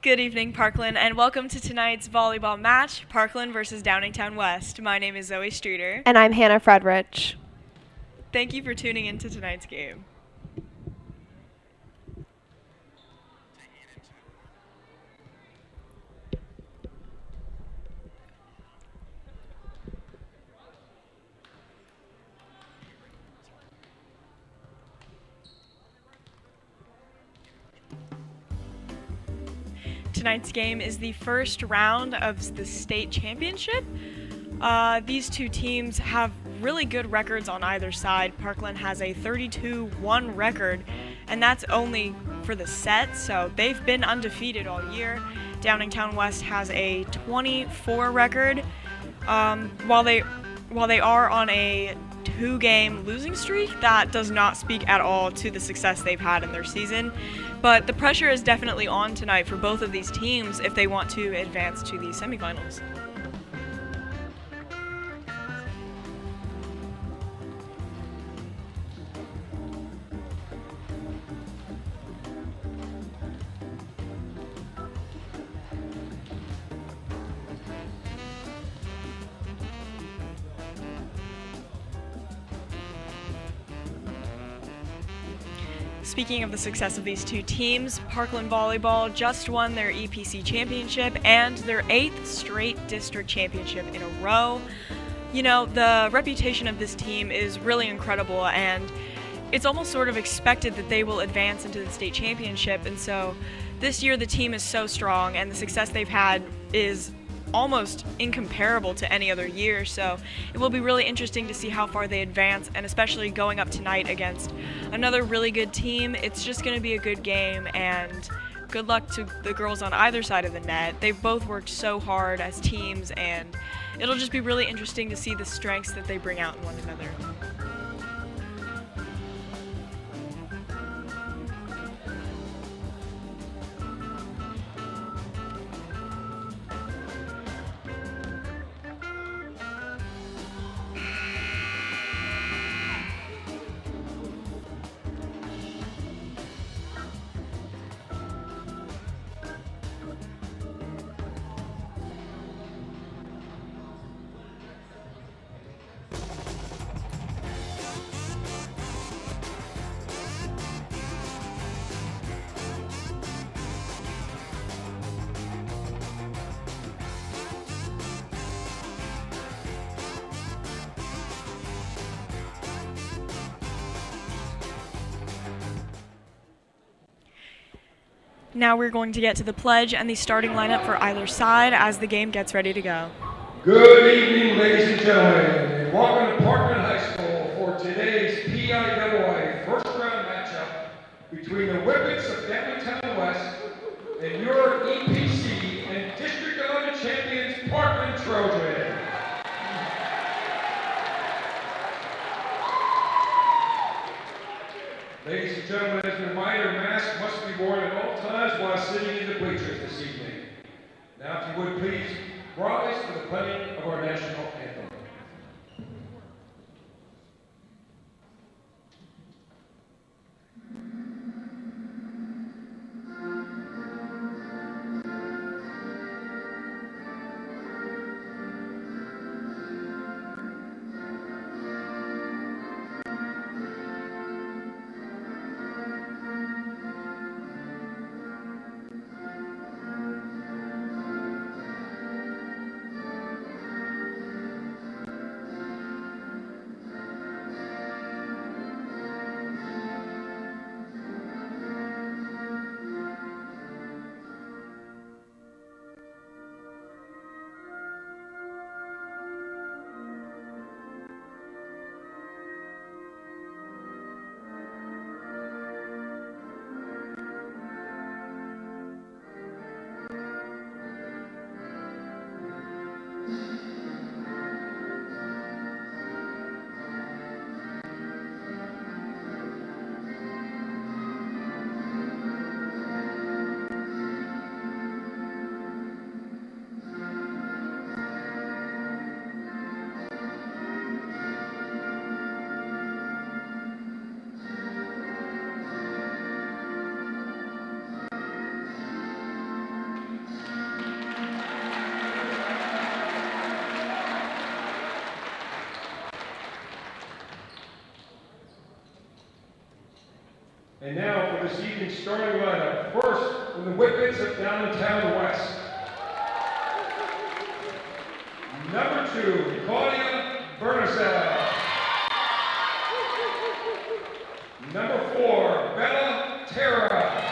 Good evening, Parkland, and welcome to tonight's volleyball match, Parkland versus Downingtown West. My name is Zoe Streeter. And I'm Hannah Fredrich. Thank you for tuning into tonight's game. Tonight's game is the first round of the state championship. These two teams have really good records on either side. Parkland has a 32-1 record, and that's only for the set, so they've been undefeated all year. Downingtown West has a 24 record. While they are on a 2-game losing streak, that does not speak at all to the success they've had in their season. But the pressure is definitely on tonight for both of these teams if they want to advance to the semifinals. Speaking of the success of these two teams, Parkland Volleyball just won their EPC championship and their 8th straight district championship in a row. You know, the reputation of this team is really incredible, and it's almost sort of expected that they will advance into the state championship. And so this year the team is so strong, and the success they've had is almost incomparable to any other year, so it will be really interesting to see how far they advance, and especially going up tonight against another really good team. It's just going to be a good game, and good luck to the girls on either side of the net. They've both worked so hard as teams, and it'll just be really interesting to see the strengths that they bring out in one another. Now we're going to get to the pledge and the starting lineup for either side as the game gets ready to go. Good evening, ladies and gentlemen, and welcome to Parkland High School for today's PIAA first round matchup between the Whippets of Downingtown West and your EPC and District 11 champions, Parkland Trojans. Ladies and gentlemen, as a reminder, masks must be worn at all times while sitting in the bleachers this evening. Now, if you would please rise for the playing of our national anthem. receiving starting lineup. First, from the Whippets of Downingtown West. Number 2, Claudia Bernazella. Number 4, Bella Terra.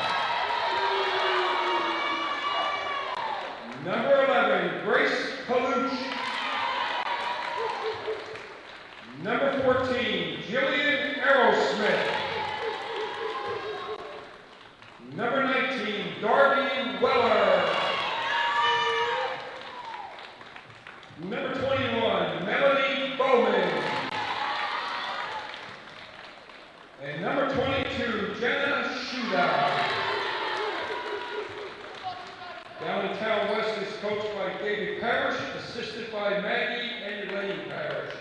Number 11, Grace Paluch. Number 14, Jillian Aerosmith. Number 19, Darby Weller. Number 21, Melanie Bowman. And number 22, Jenna Shuda. Downingtown West is coached by David Parrish, assisted by Maggie and Elaine Parrish.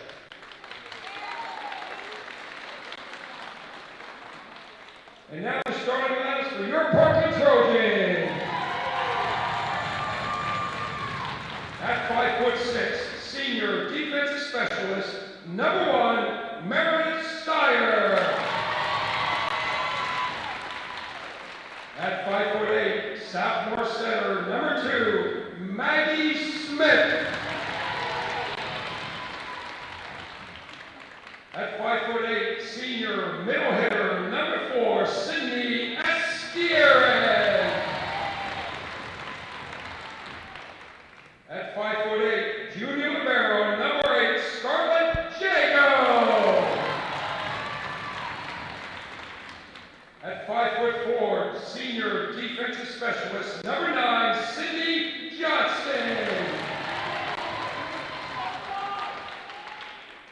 And now the starting lineups for your Parkland Trojans. At 5'6", senior defensive specialist, number 1, Meredith Steyer. At 5'8", sophomore center, number 2, Maggie Smith. At 5'8", senior middle hitter, number 4, Sydney Estieres. At 5'8", junior libero, number 8, Scarlett Jago. At 5'4", senior defensive specialist, number 9, Cindy Johnston.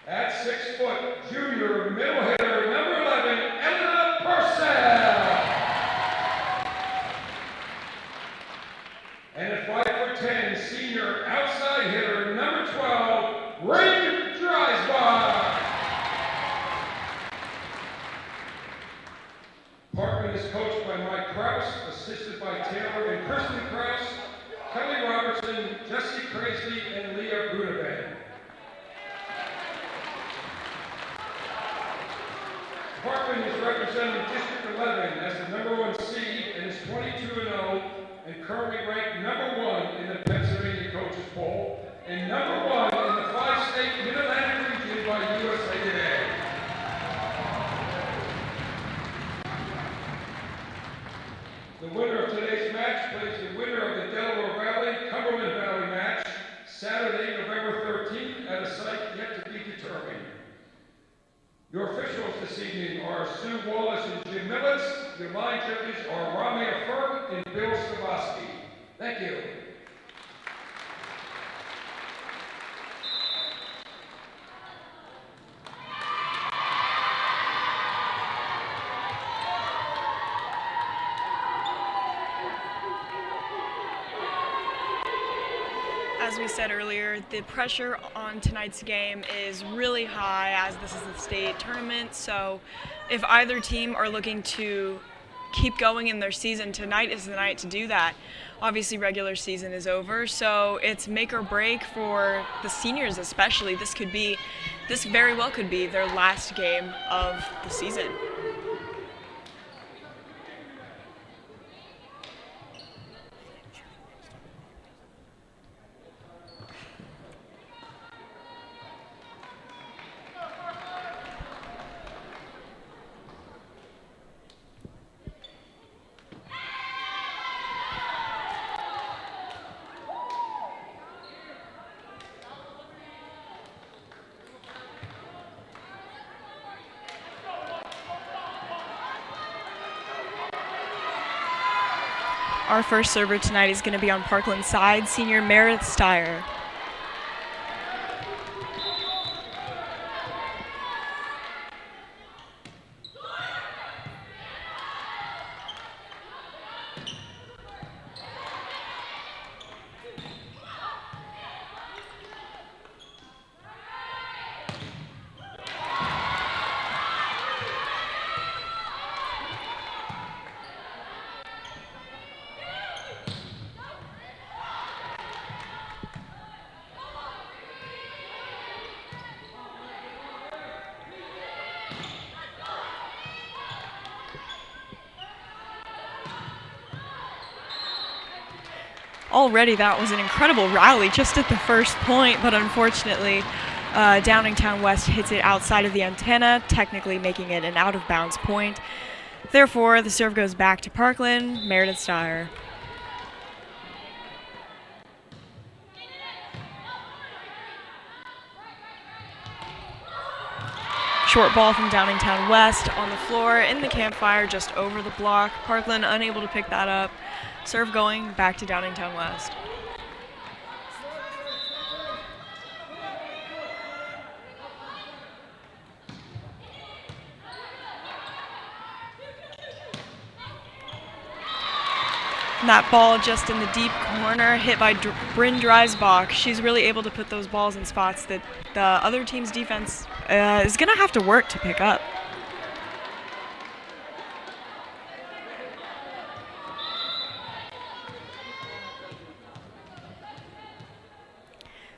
At 6 foot, junior middle hitter, number 11, Elena Purcell. And at 5'10", senior outside hitter, number 12, Ring Dreisbach. Parkland is coached by Mike Krause, assisted by Taylor and Kristen Krause, Kelly Robertson, Jesse Crazy, and Leah Brunevan. Parkland is representing District 11 as the number 1 seed and is 22-0 and currently ranked number 1 in the Pennsylvania Coaches Poll and number 1 in the 5-state Mid-Atlantic region by USA Today. The winner of today's match plays the winner of the Delaware Valley Cumberland Valley match Saturday, November 13th at a site yet to be determined. Your officials this evening are Sue Wallace and Jim Millets. Your line judges are Ramia Ferg and Bill Stavosky. Thank you. As we said earlier, the pressure on tonight's game is really high as this is the state tournament. So if either team are looking to keep going in their season, tonight is the night to do that. Obviously, regular season is over, so it's make or break for the seniors especially. This very well could be their last game of the season. Our first server tonight is going to be on Parkland's side, senior Meredith Steyer. already that was an incredible rally just at the first point, but unfortunately Downingtown West hits it outside of the antenna, technically making it an out-of-bounds point. Therefore, the serve goes back to Parkland, Meredith Steyer. Short ball from Downingtown West on the floor in the campfire just over the block. Parkland unable to pick that up. Serve going back to Downingtown West. And that ball just in the deep corner, hit by Bryn Dreisbach. She's really able to put those balls in spots that the other team's defense is going to have to work to pick up.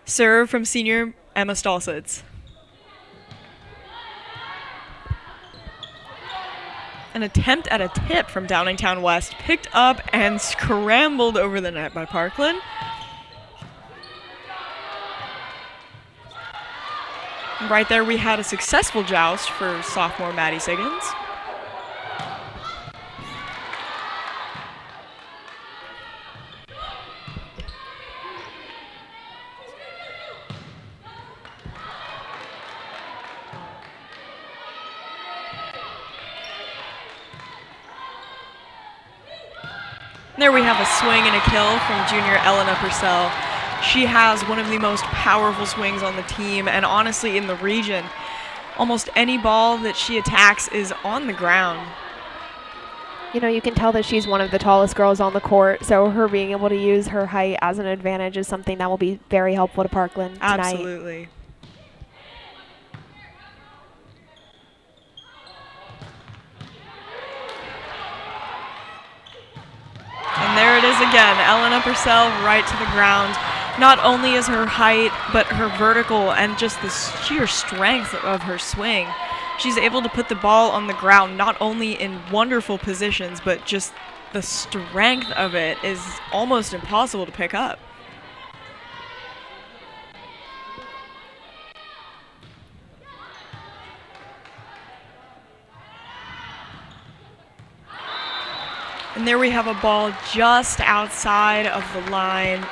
Serve from senior Emma Stolsitz. An attempt at a tip from Downingtown West, picked up and scrambled over the net by Parkland. Right there we had a successful joust for sophomore Maddie Siggins. There we have a swing and a kill from junior Elena Purcell. She has one of the most powerful swings on the team and honestly in the region. Almost any ball that she attacks is on the ground. You know, you can tell that she's one of the tallest girls on the court, so her being able to use her height as an advantage is something that will be very helpful to Parkland tonight. Absolutely. And there it is again, Elena Purcell right to the ground. Not only is her height, but her vertical and just the sheer strength of her swing. She's able to put the ball on the ground, not only in wonderful positions, but just the strength of it is almost impossible to pick up. And there we have a ball just outside of the line.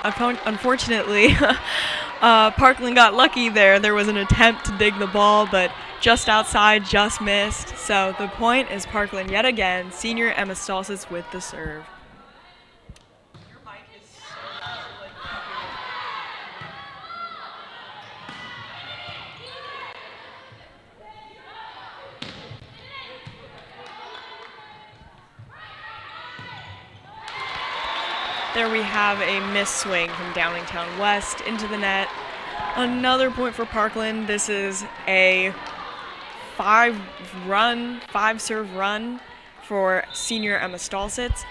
Unfortunately, Parkland got lucky there. There was an attempt to dig the ball, but just outside, just missed. So the point is Parkland yet again. Senior Emma Stolsitz with the serve. There we have a missed swing from Downingtown West into the net. Another point for Parkland. This is a five-serve run for senior Emma Stolsitz.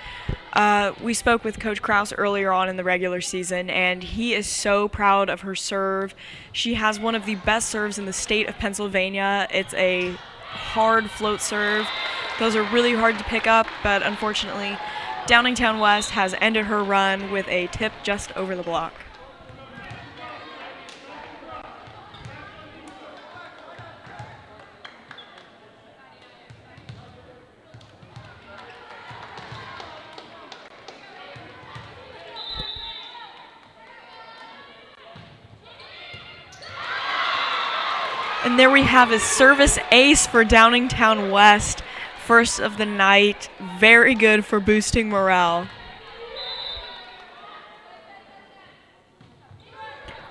We spoke with Coach Krause earlier on in the regular season, and he is so proud of her serve. She has one of the best serves in the state of Pennsylvania. It's a hard float serve. Those are really hard to pick up, but unfortunately, Downingtown West has ended her run with a tip just over the block. And there we have a service ace for Downingtown West. First of the night, very good for boosting morale.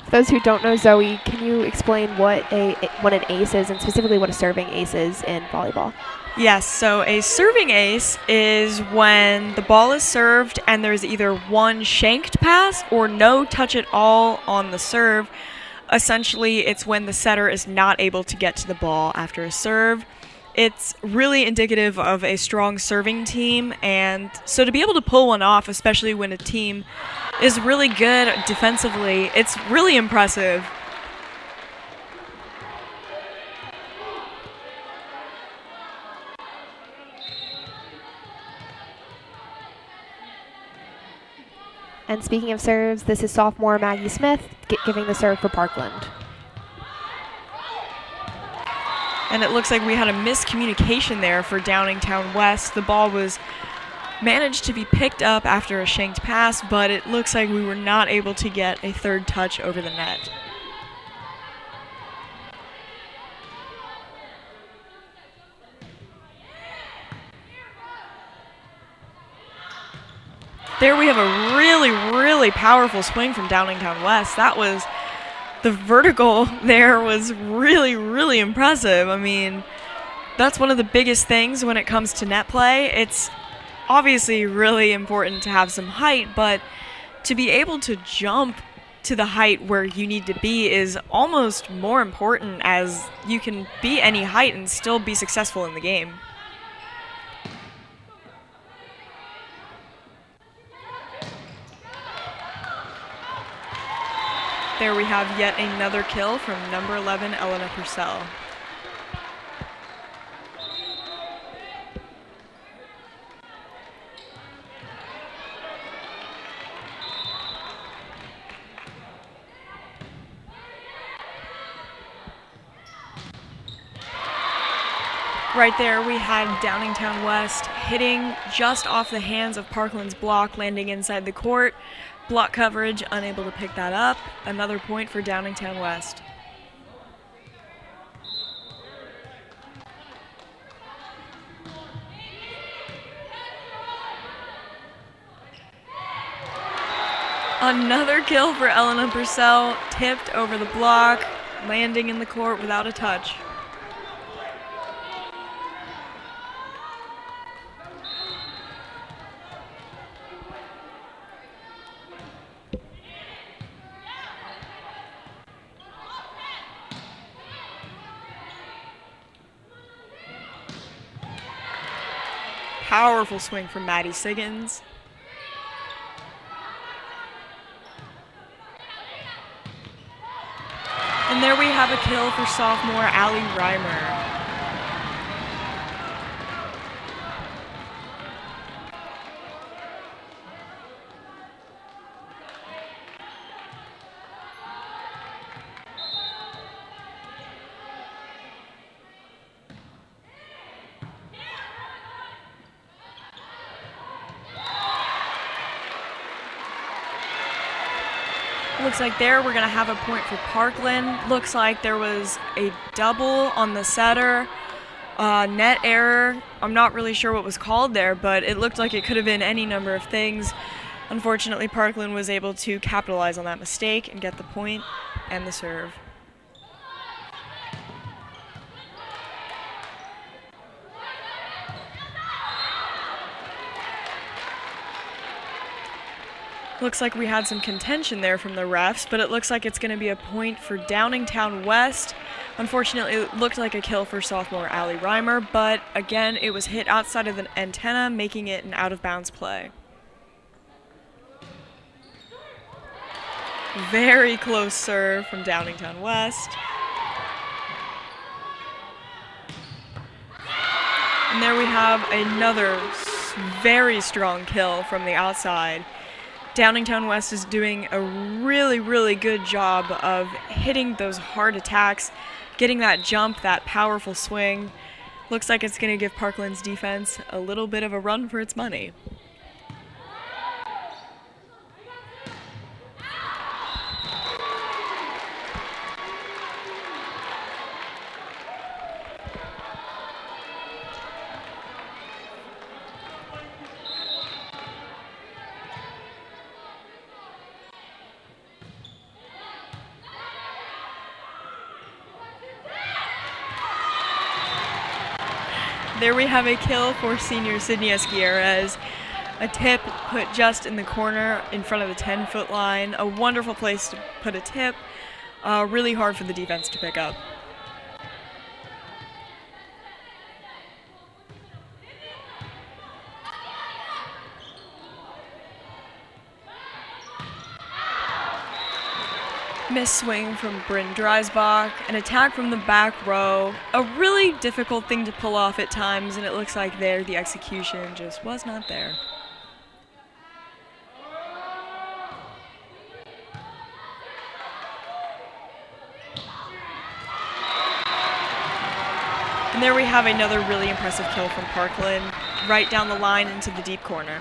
For those who don't know, Zoe, can you explain what an ace is and specifically what a serving ace is in volleyball? Yes, so a serving ace is when the ball is served and there's either one shanked pass or no touch at all on the serve. Essentially, it's when the setter is not able to get to the ball after a serve. It's really indicative of a strong serving team, and so to be able to pull one off, especially when a team is really good defensively, it's really impressive. And speaking of serves, this is sophomore Maggie Smith giving the serve for Parkland. And it looks like we had a miscommunication there for Downingtown West. The ball was managed to be picked up after a shanked pass, but it looks like we were not able to get a third touch over the net. There we have a really, really powerful swing from Downingtown West. That was, the vertical there was really, really impressive. I mean, that's one of the biggest things when it comes to net play. It's obviously really important to have some height, but to be able to jump to the height where you need to be is almost more important, as you can be any height and still be successful in the game. There we have yet another kill from number 11, Elena Purcell. Right there we had Downingtown West hitting just off the hands of Parkland's block, landing inside the court. Block coverage, unable to pick that up. Another point for Downingtown West. Another kill for Elena Purcell, tipped over the block, landing in the court without a touch. Powerful swing from Maddie Siggins. And there we have a kill for sophomore Allie Reimer. Looks like there we're going to have a point for Parkland. Looks like there was a double on the setter. Net error. I'm not really sure what was called there, but it looked like it could have been any number of things. Unfortunately, Parkland was able to capitalize on that mistake and get the point and the serve. Looks like we had some contention there from the refs, but it looks like it's going to be a point for Downingtown West. Unfortunately, it looked like a kill for sophomore Allie Reimer, but again, it was hit outside of the antenna, making it an out-of-bounds play. Very close serve from Downingtown West. And there we have another very strong kill from the outside. Downingtown West is doing a really, really good job of hitting those hard attacks, getting that jump, that powerful swing. Looks like it's going to give Parkland's defense a little bit of a run for its money. There we have a kill for senior Sydney Esquierres. A tip put just in the corner in front of the 10-foot line. A wonderful place to put a tip. Really hard for the defense to pick up. Miss swing from Bryn Dreisbach, an attack from the back row. A really difficult thing to pull off at times, and it looks like there the execution just was not there. And there we have another really impressive kill from Parkland, right down the line into the deep corner.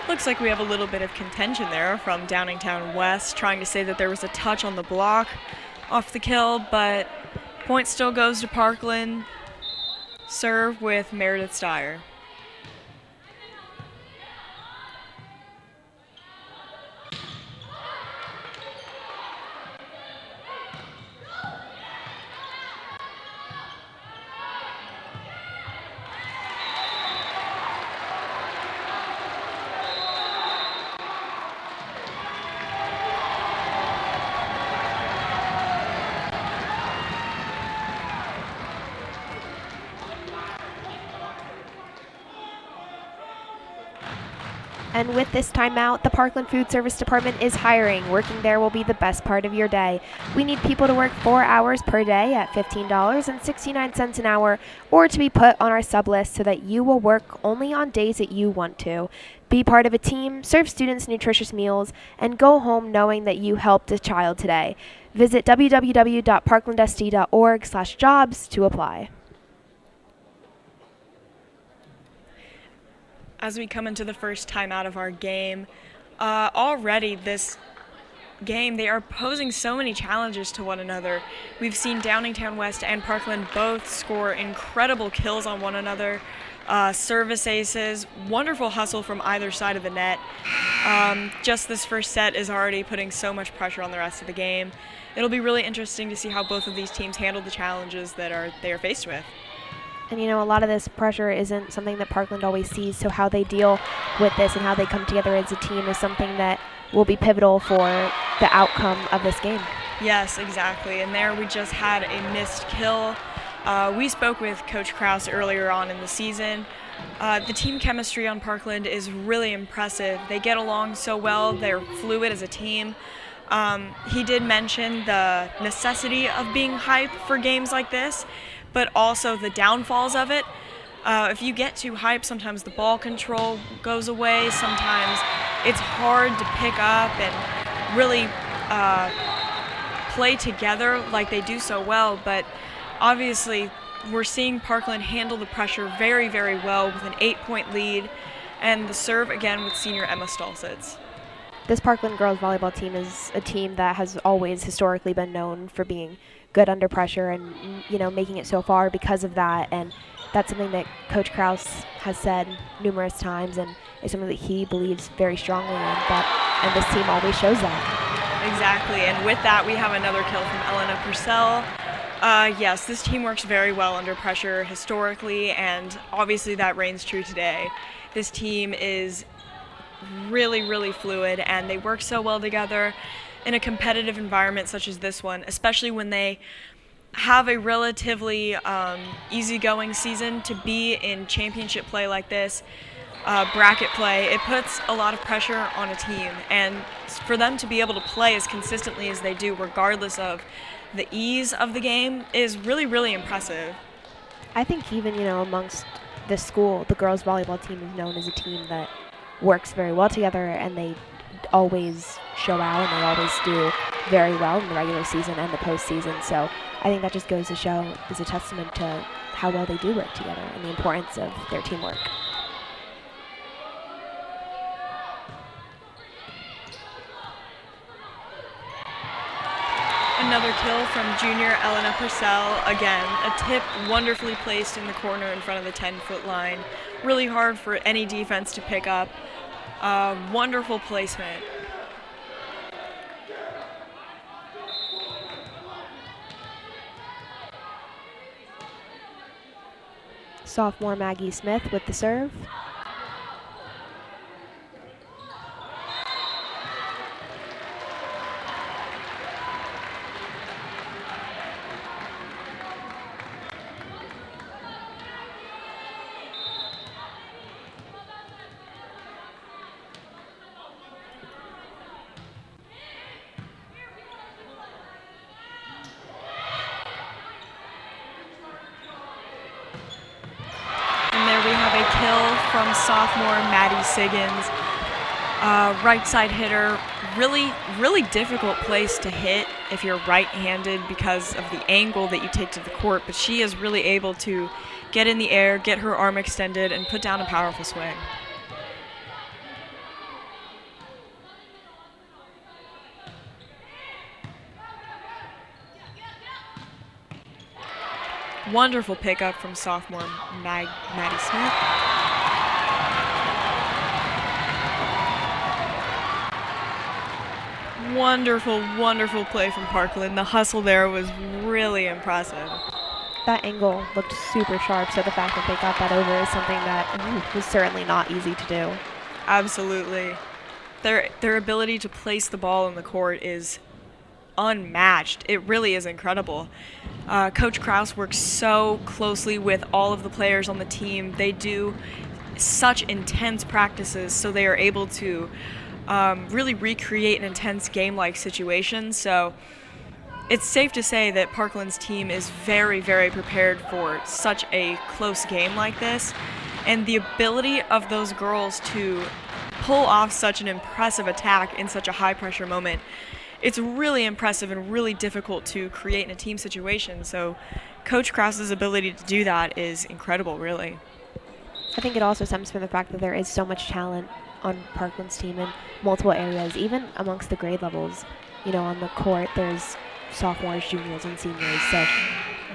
Looks like we have a little bit of contention there from Downingtown West, trying to say that there was a touch on the block off the kill, but point still goes to Parkland. Serve with Meredith Steyer. And with this timeout, the Parkland Food Service Department is hiring. Working there will be the best part of your day. We need people to work 4 hours per day at $15.69 an hour, or to be put on our sub list so that you will work only on days that you want to. Be part of a team, serve students nutritious meals, and go home knowing that you helped a child today. Visit www.parklandsd.org/jobs to apply. As we come into the first timeout of our game, already this game, they are posing so many challenges to one another. We've seen Downingtown West and Parkland both score incredible kills on one another, service aces, wonderful hustle from either side of the net. Just this first set is already putting so much pressure on the rest of the game. It'll be really interesting to see how both of these teams handle the challenges that they are faced with. And, you know, a lot of this pressure isn't something that Parkland always sees, so how they deal with this and how they come together as a team is something that will be pivotal for the outcome of this game. Yes, exactly. And there we just had a missed kill. We spoke with Coach Krause earlier on in the season. The team chemistry on Parkland is really impressive. They get along so well. They're fluid as a team. He did mention the necessity of being hype for games like this, but also the downfalls of it. If you get too hype, sometimes the ball control goes away. Sometimes it's hard to pick up and really play together like they do so well. But obviously, we're seeing Parkland handle the pressure very, very well with an 8-point lead. And the serve, again, with senior Emma Stolzitz. This Parkland girls volleyball team is a team that has always historically been known for being good under pressure and, you know, making it so far because of that. And that's something that Coach Krause has said numerous times and is something that he believes very strongly in. And this team always shows that. Exactly. And with that, we have another kill from Elena Purcell. Yes, this team works very well under pressure historically, and obviously that reigns true today. This team is really, really fluid, and they work so well together in a competitive environment such as this one, especially when they have a relatively easygoing season. To be in championship play like this, bracket play, it puts a lot of pressure on a team, and for them to be able to play as consistently as they do, regardless of the ease of the game, is really, really impressive. I think even, you know, amongst the school, the girls volleyball team is known as a team that works very well together, and they always show out, and they always do very well in the regular season and the postseason. So I think that just goes to show, is a testament to how well they do work together and the importance of their teamwork. Another kill from junior Elena Purcell. Again, a tip wonderfully placed in the corner in front of the 10-foot line. Really hard for any defense to pick up. Wonderful placement. Sophomore Maggie Smith with the serve. kill from sophomore Maddie Siggins. Right side hitter, really difficult place to hit if you're right-handed because of the angle that you take to the court, but she is really able to get in the air, get her arm extended, and put down a powerful swing. Wonderful pickup from sophomore Maddie Smith. Wonderful play from Parkland. The hustle there was really impressive. That angle looked super sharp, so the fact that they got that over is something that was certainly not easy to do. Absolutely. Their ability to place the ball in the court is unmatched. It really is incredible. Coach Krause works so closely with all of the players on the team. They do such intense practices, so they are able to really recreate an intense game-like situation. So it's safe to say that Parkland's team is very prepared for such a close game like this. And the ability of those girls to pull off such an impressive attack in such a high-pressure moment, it's really impressive and really difficult to create in a team situation. So Coach Krause's ability to do that is incredible, really. I think it also stems from the fact that there is so much talent on Parkland's team in multiple areas, even amongst the grade levels. On the court, there's sophomores, juniors, and seniors. So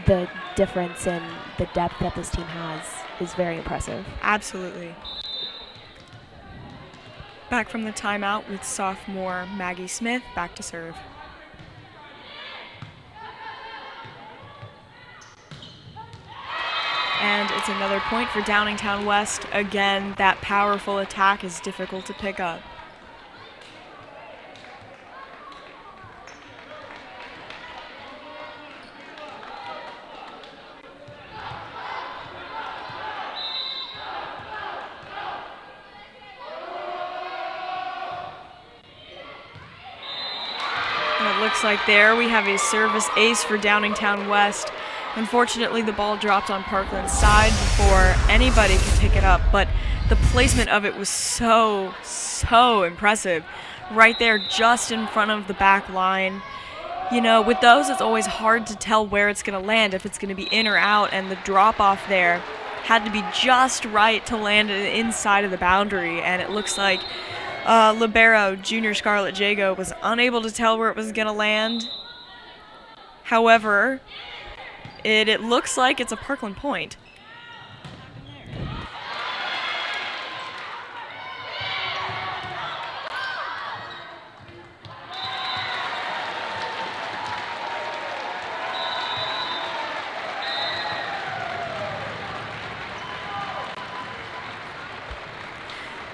the difference in the depth that this team has is very impressive. Absolutely. Back from the timeout with sophomore Maggie Smith, back to serve. And it's another point for Downingtown West. Again, that powerful attack is difficult to pick up. And it looks like there we have a service ace for Downingtown West. Unfortunately, the ball dropped on Parkland's side before anybody could pick it up, but the placement of it was so impressive. Right there, just in front of the back line. With those, it's always hard to tell where it's going to land, if it's going to be in or out, and the drop-off there had to be just right to land inside of the boundary, and it looks like libero Junior Scarlett Jago was unable to tell where it was going to land. However, it looks like it's a Parkland point.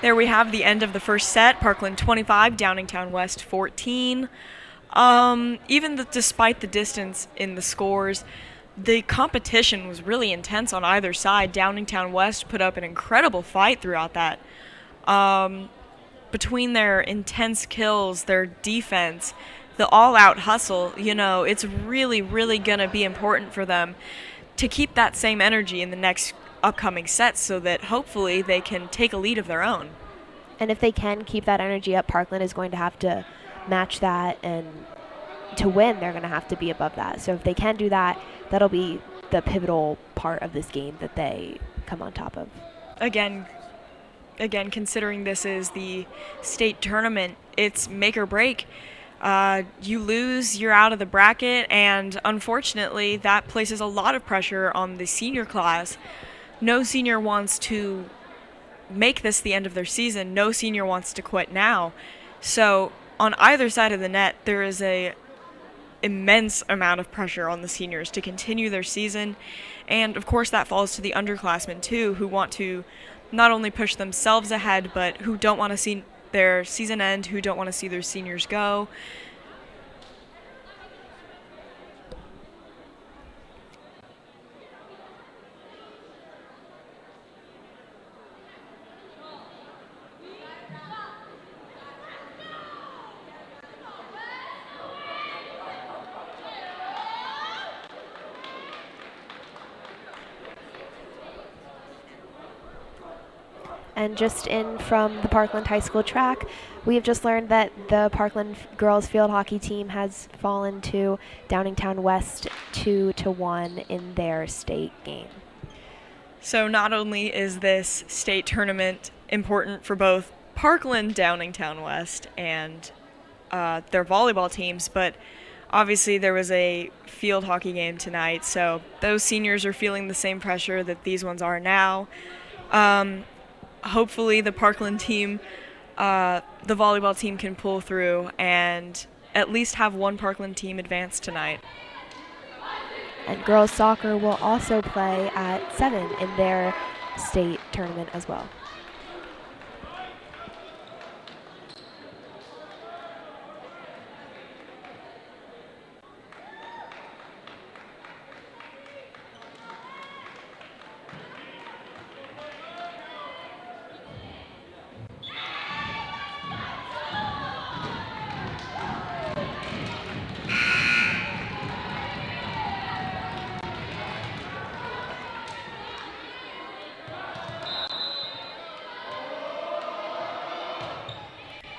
There we have the end of the first set. Parkland 25, Downingtown West 14. Despite the distance in the scores, the competition was really intense on either side. Downingtown West put up an incredible fight throughout that. Between their intense kills, their defense, the all-out hustle, it's really going to be important for them to keep that same energy in the next upcoming sets so that hopefully they can take a lead of their own. And if they can keep that energy up, Parkland is going to have to match that, and to win, they're going to have to be above that. So if they can do that, that'll be the pivotal part of this game that they come on top of. Again, considering this is the state tournament, it's make or break. You lose, you're out of the bracket, and unfortunately, that places a lot of pressure on the senior class. No senior wants to make this the end of their season. No senior wants to quit now. So on either side of the net, there is a immense amount of pressure on the seniors to continue their season. And of course that falls to the underclassmen too, who want to not only push themselves ahead, but who don't want to see their season end, who don't want to see their seniors go. And just in from the Parkland High School track, we have just learned that the Parkland girls field hockey team has fallen to Downingtown West 2-1 in their state game. So not only is this state tournament important for both Parkland, Downingtown West, and their volleyball teams, but obviously there was a field hockey game tonight, so those seniors are feeling the same pressure that these ones are now. Hopefully the Parkland team, the volleyball team, can pull through and at least have one Parkland team advance tonight. And girls soccer will also play at 7 in their state tournament as well.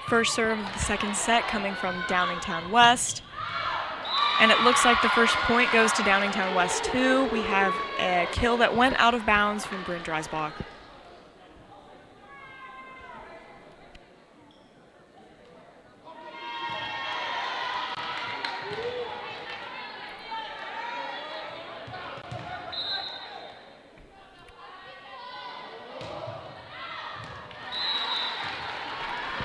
First serve of the second set coming from Downingtown West. And it looks like the first point goes to Downingtown West 2. We have a kill that went out of bounds from Bryn Dreisbach.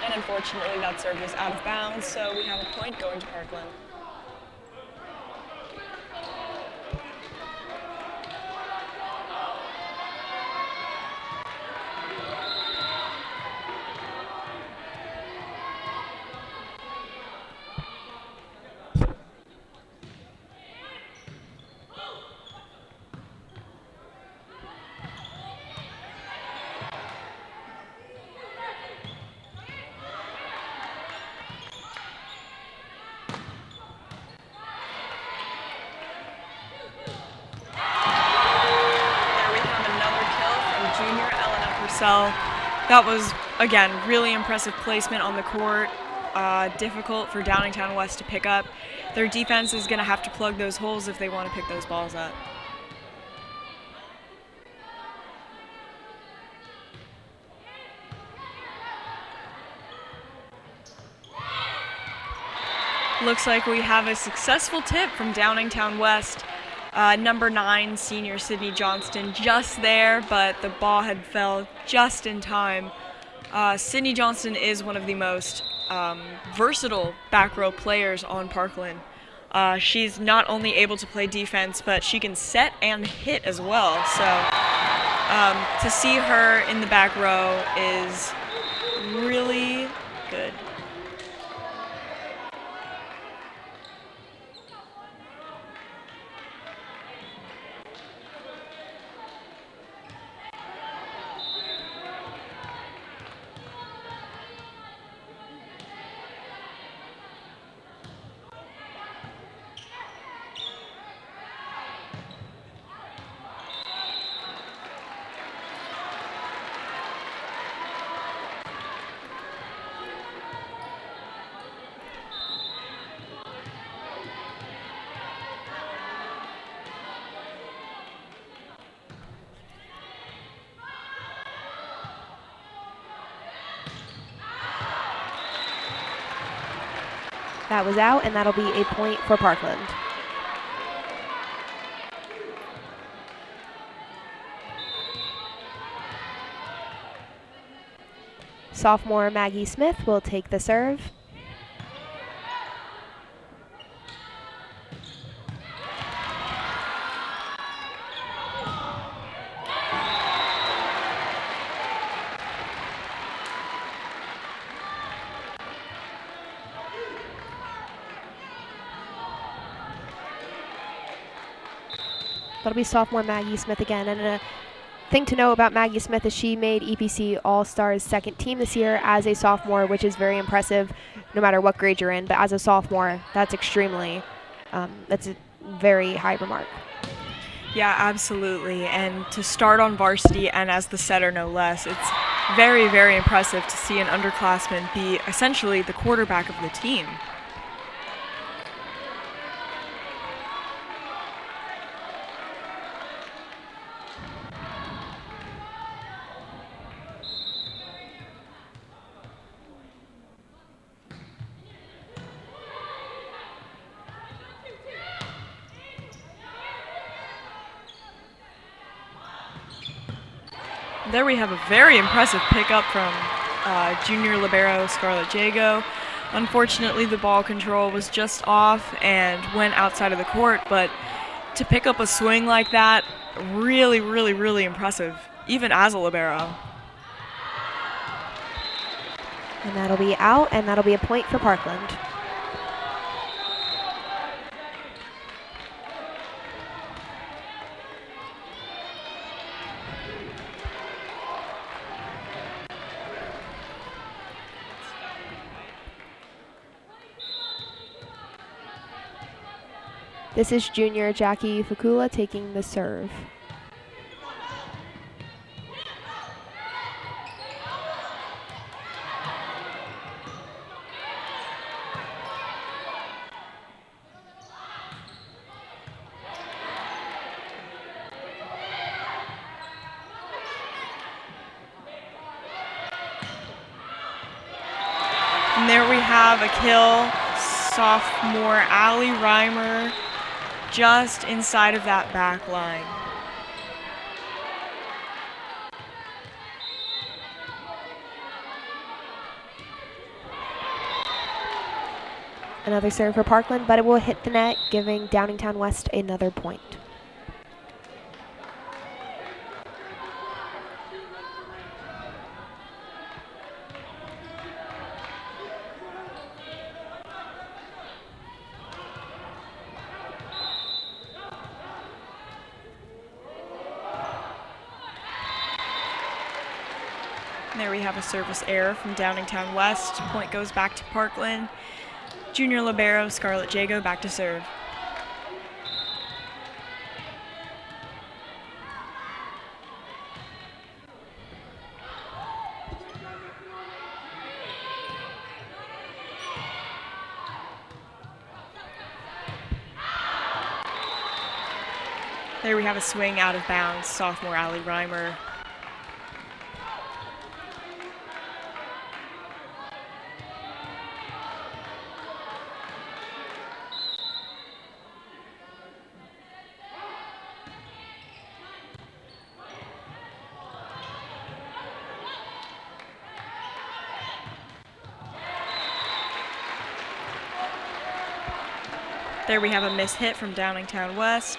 And unfortunately, that serve was out of bounds, so we have a point going to Parkland. That was, again, really impressive placement on the court. Difficult for Downingtown West to pick up. Their defense is going to have to plug those holes if they want to pick those balls up. Looks like we have a successful tip from Downingtown West. Number 9, senior Sydney Johnston, just there, but the ball had fell just in time. Sydney Johnston is one of the most versatile back row players on Parkland. She's not only able to play defense, but she can set and hit as well. So to see her in the back row is really good. That was out, and that'll be a point for Parkland. Sophomore Maggie Smith will take the serve. That'll be sophomore Maggie Smith again. And a thing to know about Maggie Smith is she made EPC All-Stars second team this year as a sophomore, which is very impressive no matter what grade you're in. But as a sophomore, that's that's a very high remark. Yeah, absolutely. And to start on varsity and as the setter, no less, it's Very, very impressive to see an underclassman be essentially the quarterback of the team. There we have a very impressive pickup from junior libero Scarlett Jago. Unfortunately, the ball control was just off and went outside of the court, but to pick up a swing like that, really, really, really impressive, even as a libero. And that'll be out, and that'll be a point for Parkland. This is junior Jackie Fakula taking the serve. And there we have a kill, sophomore Allie Reimer, just inside of that back line. Another serve for Parkland, but it will hit the net, giving Downingtown West another point. There we have a service error from Downingtown West. Point goes back to Parkland. Junior libero Scarlett Jago back to serve. There we have a swing out of bounds, sophomore Allie Reimer. There we have a miss hit from Downingtown West.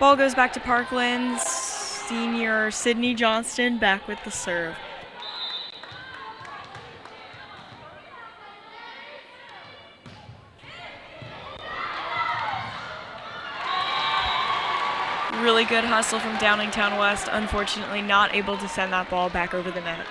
Ball goes back to Parkland. Senior Sydney Johnston back with the serve. Really good hustle from Downingtown West. Unfortunately, not able to send that ball back over the net.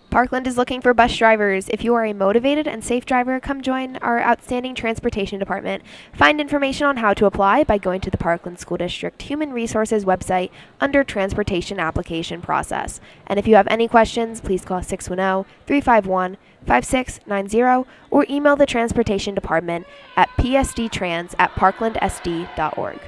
Parkland is looking for bus drivers. If you are a motivated and safe driver, come join our outstanding transportation department. Find information on how to apply by going to the Parkland School District Human Resources website under Transportation Application Process. And if you have any questions, please call 610-351-5690 or email the transportation department at psdtrans@parklandsd.org.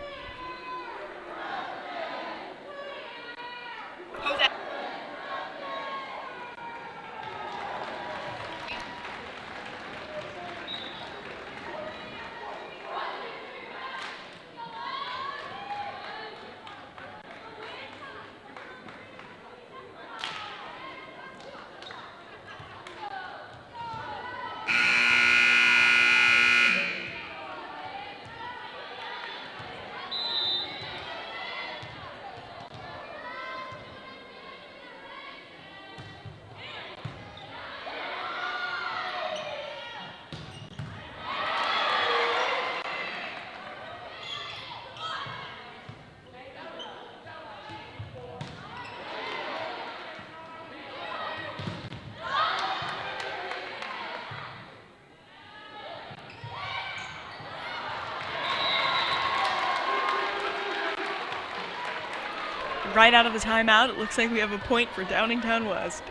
right out of the timeout, it looks like we have a point for Downingtown West.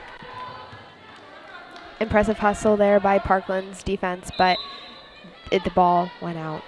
Impressive hustle there by Parkland's defense, but the ball went out.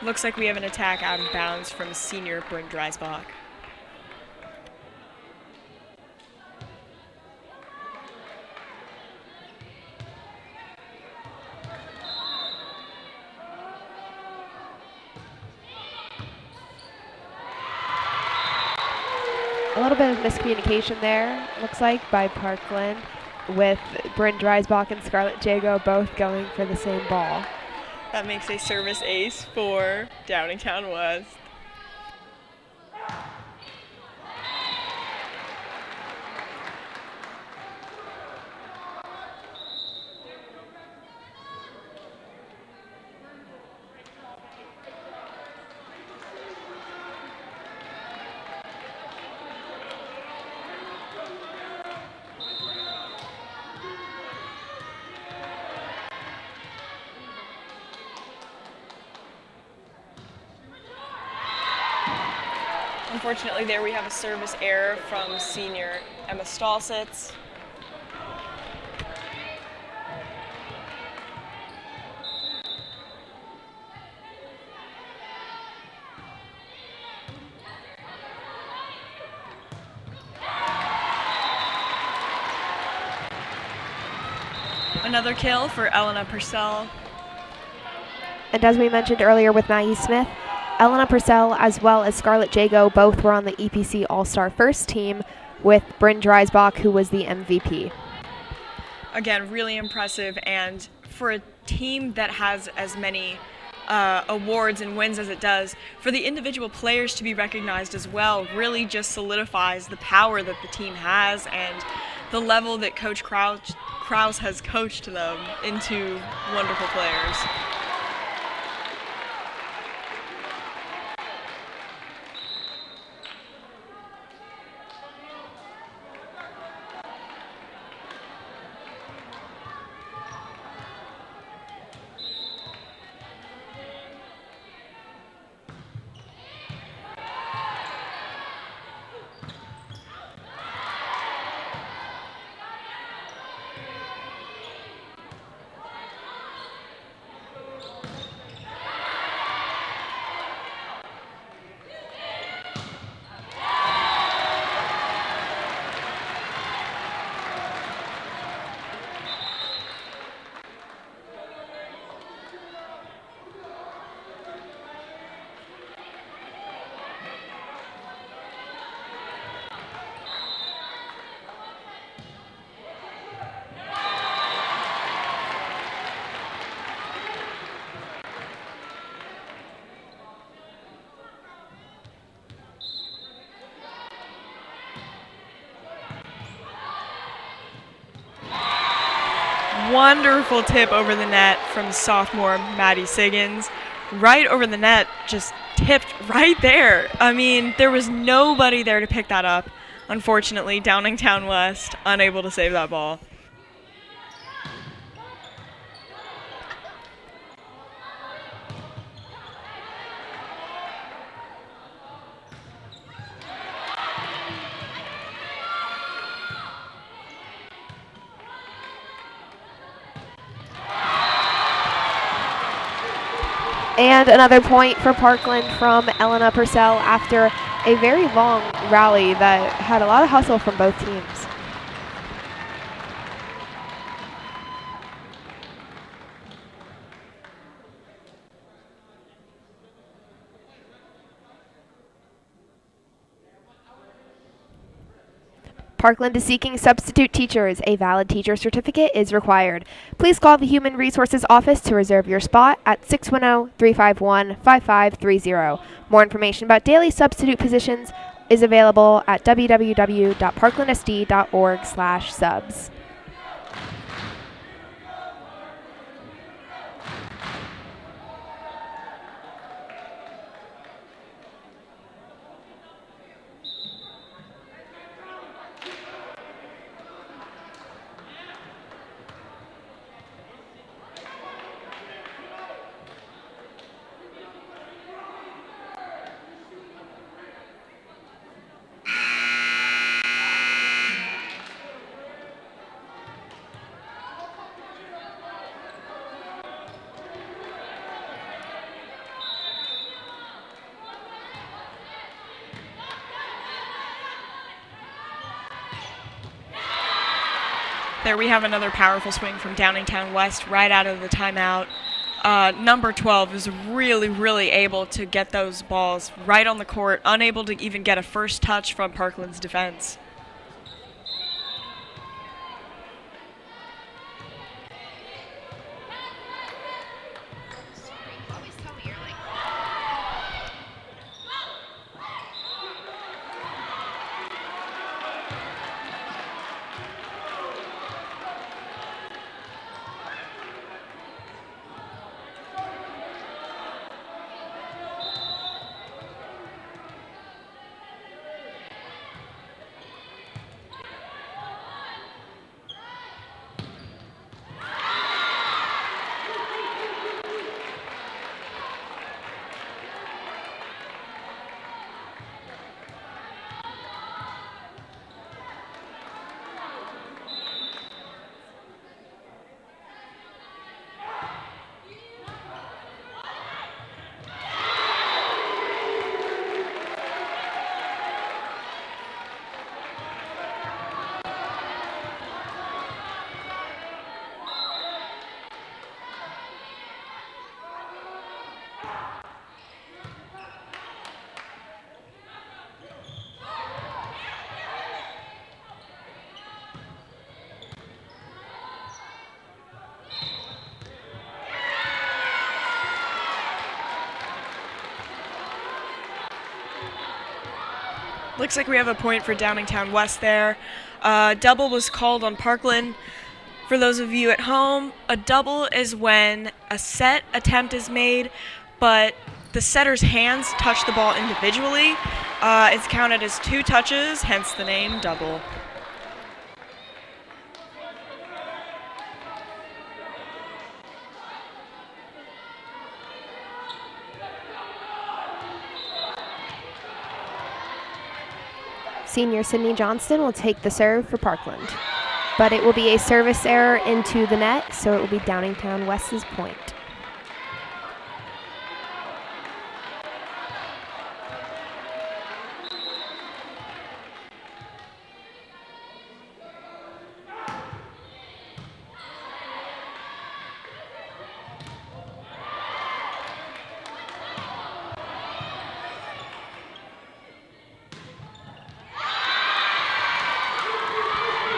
Looks like we have an attack out of bounds from senior Bryn Dreisbach. A little bit of miscommunication there, looks like, by Parkland, with Bryn Dreisbach and Scarlett Jago both going for the same ball. That makes a service ace for Downingtown West. Unfortunately, there we have a service error from senior Emma Stalsitz. Another kill for Elena Purcell. And as we mentioned earlier with Maggie Smith, Elena Purcell as well as Scarlett Jago both were on the EPC All-Star First Team, with Bryn Dreisbach, who was the MVP. Again, really impressive, and for a team that has as many awards and wins as it does, for the individual players to be recognized as well really just solidifies the power that the team has and the level that Coach Krause has coached them into wonderful players. Wonderful tip over the net from sophomore Maddie Siggins. Right over the net, just tipped right there. I mean, there was nobody there to pick that up. Unfortunately, Downingtown West unable to save that ball. And another point for Parkland from Elena Purcell after a very long rally that had a lot of hustle from both teams. Parkland is seeking substitute teachers. A valid teacher certificate is required. Please call the Human Resources Office to reserve your spot at 610-351-5530. More information about daily substitute positions is available at www.parklandsd.org/subs. There we have another powerful swing from Downingtown West right out of the timeout. Number 12 is really able to get those balls right on the court, unable to even get a first touch from Parkland's defense. Looks like we have a point for Downingtown West there. Double was called on Parkland. For those of you at home, a double is when a set attempt is made, but the setter's hands touch the ball individually. It's counted as 2 touches, hence the name double. Senior Sydney Johnston will take the serve for Parkland, but it will be a service error into the net, so it will be Downingtown West's point.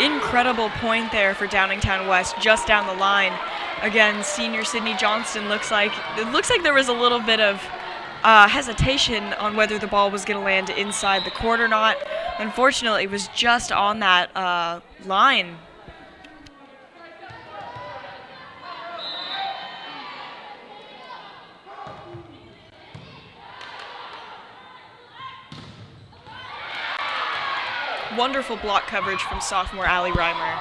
Incredible point there for Downingtown West, just down the line. Again, senior Sydney Johnston looks like there was a little bit of hesitation on whether the ball was going to land inside the court or not. Unfortunately, it was just on that line. Wonderful block coverage from sophomore Allie Reimer.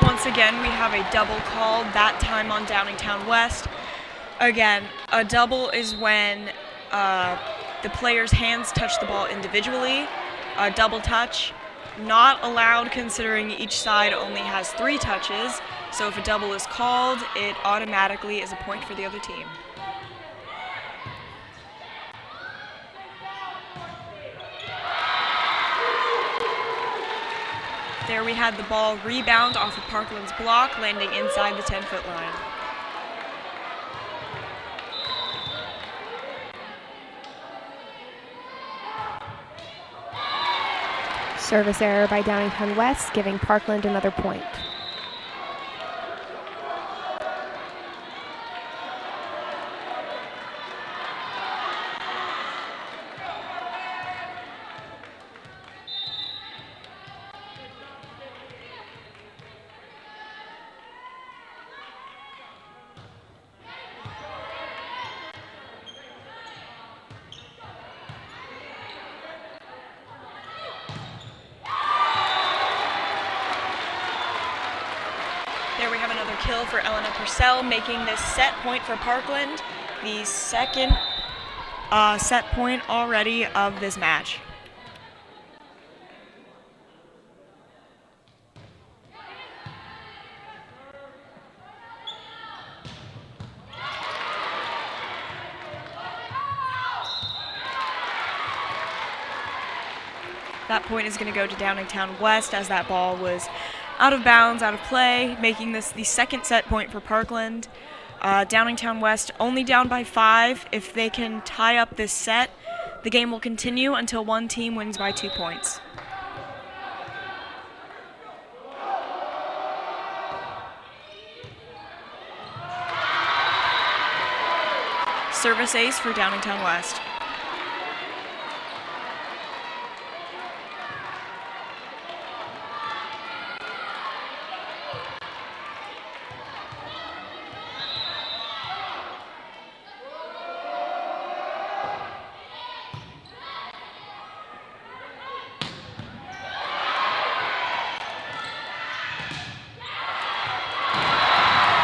Once again, we have a double called, that time on Downingtown West. Again, a double is when the player's hands touch the ball individually. A double touch, not allowed considering each side only has 3 touches. So if a double is called, it automatically is a point for the other team. There we had the ball rebound off of Parkland's block, landing inside the 10-foot line. Service error by Downingtown West, giving Parkland another point. There we have another kill for Elena Purcell, making this set point for Parkland, the second set point already of this match. That point is going to go to Downingtown West as that ball was out of bounds, out of play, making this the second set point for Parkland. Downingtown West only down by 5. If they can tie up this set, the game will continue until one team wins by 2 points. Service ace for Downingtown West.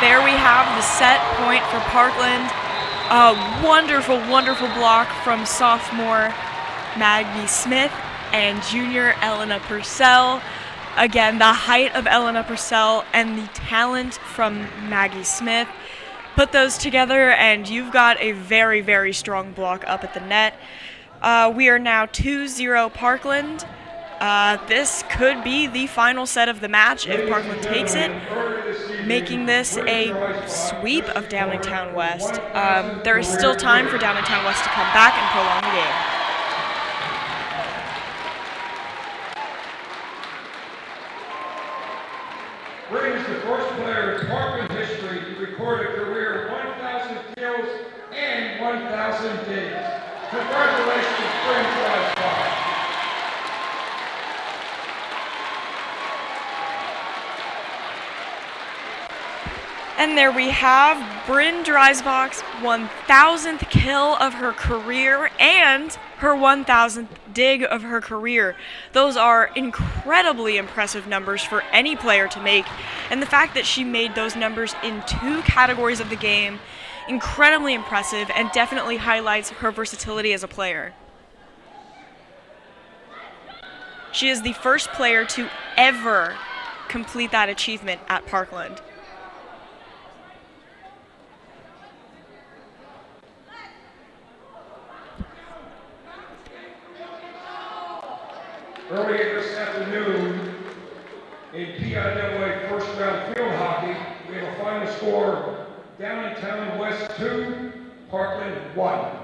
There we have the set point for Parkland. A wonderful, wonderful block from sophomore Maggie Smith and junior Elena Purcell. Again, the height of Elena Purcell and the talent from Maggie Smith. Put those together and you've got a very, very strong block up at the net. We are now 2-0 Parkland. This could be the final set of the match if Parkland takes it, making this a sweep of Downingtown West. There is still time for Downingtown West to come back and prolong the game. Brings the first player in Parkland history to record a career of 1,000 kills and 1,000 digs. Congratulations, Bryn Dreisbach. And there we have Bryn Dreisbach's 1,000th kill of her career and her 1,000th dig of her career. Those are incredibly impressive numbers for any player to make. And the fact that she made those numbers in 2 categories of the game, incredibly impressive and definitely highlights her versatility as a player. She is the first player to ever complete that achievement at Parkland. Earlier this afternoon, in PIAA first round field hockey, we have a final score: Downingtown West 2, Parkland 1.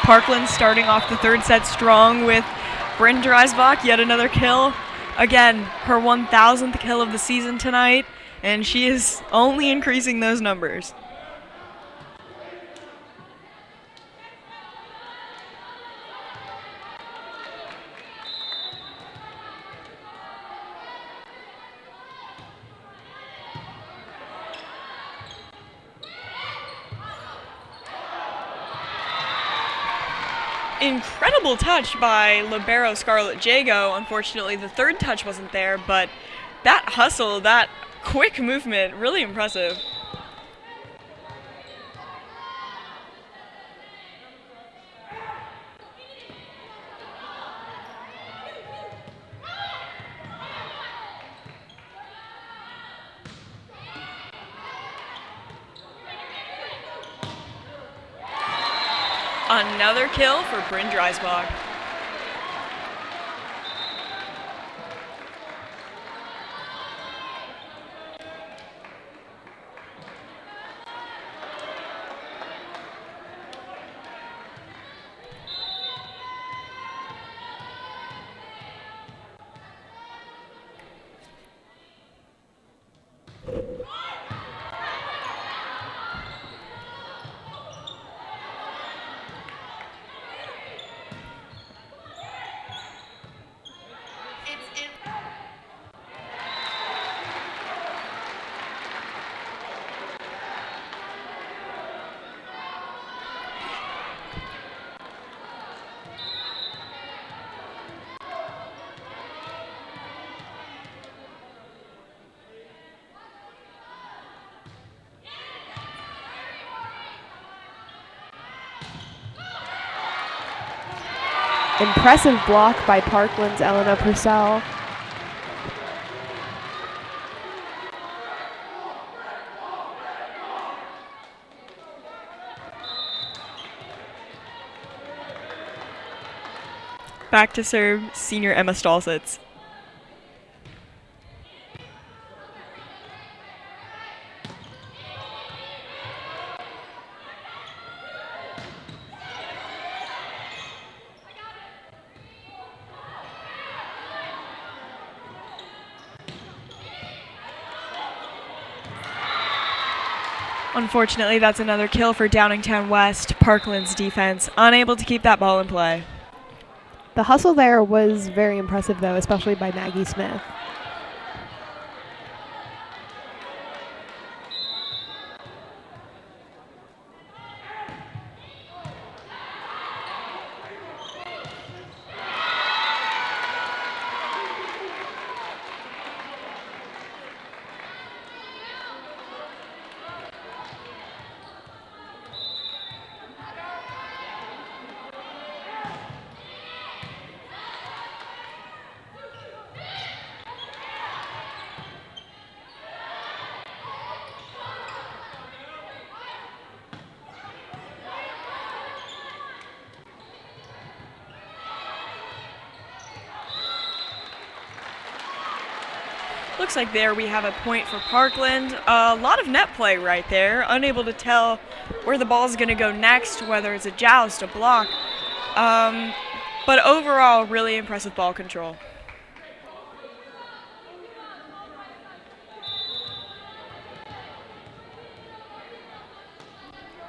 Parkland starting off the third set strong with Bryn Dreisbach, yet another kill. Again, her 1,000th kill of the season tonight, and she is only increasing those numbers. Incredible touch by libero Scarlett Jago. Unfortunately, the third touch wasn't there, but that hustle, that quick movement, really impressive. Another kill for Bryn Dreisbach. Impressive block by Parkland's Elena Purcell. Back to serve senior Emma Stolzitz. Unfortunately, that's another kill for Downingtown West. Parkland's defense unable to keep that ball in play. The hustle there was very impressive, though, especially by Maggie Smith. Looks like there we have a point for Parkland. A lot of net play right there. Unable to tell where the ball is going to go next, whether it's a joust, a block. But overall, really impressive ball control.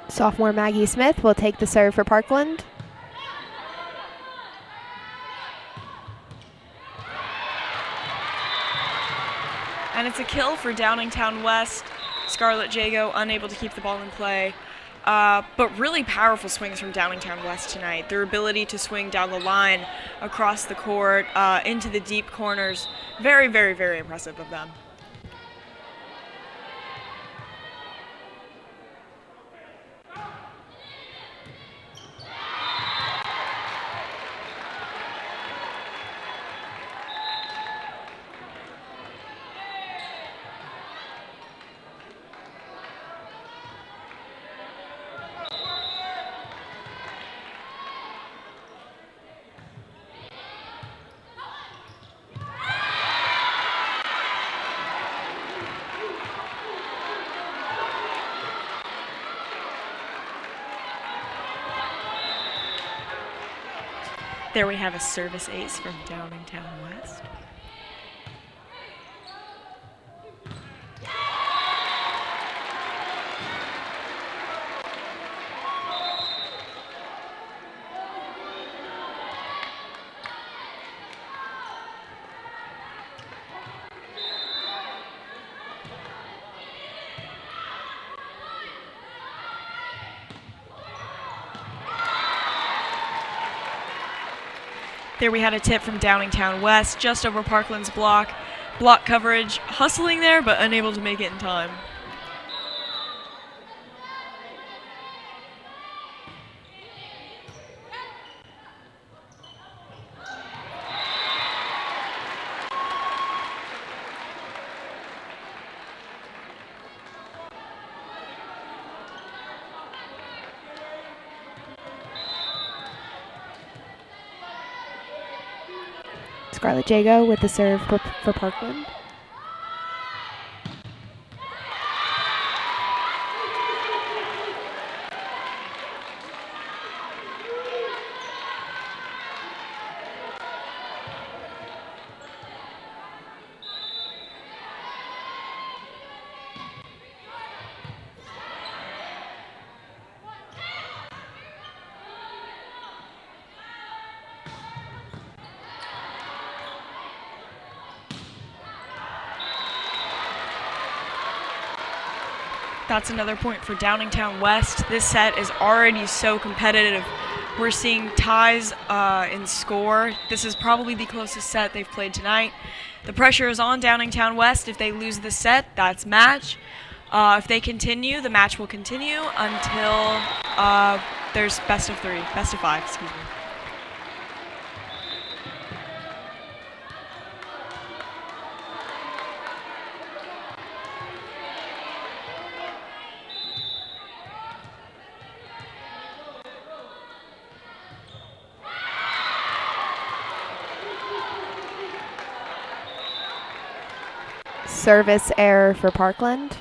Sophomore Maggie Smith will take the serve for Parkland. And it's a kill for Downingtown West. Scarlett Jago unable to keep the ball in play. But really powerful swings from Downingtown West tonight. Their ability to swing down the line, across the court, into the deep corners. Very, very, very impressive of them. There we have a service ace from Downingtown West. There we had a tip from Downingtown West, just over Parkland's block. Block coverage, hustling there, but unable to make it in time. Scarlett Jago with the serve for Parkland. That's another point for Downingtown West. This set is already so competitive. We're seeing ties in score. This is probably the closest set they've played tonight. The pressure is on Downingtown West. If they lose the set, that's match. If they continue, the match will continue until there's best of five, excuse me. Service error for Parkland.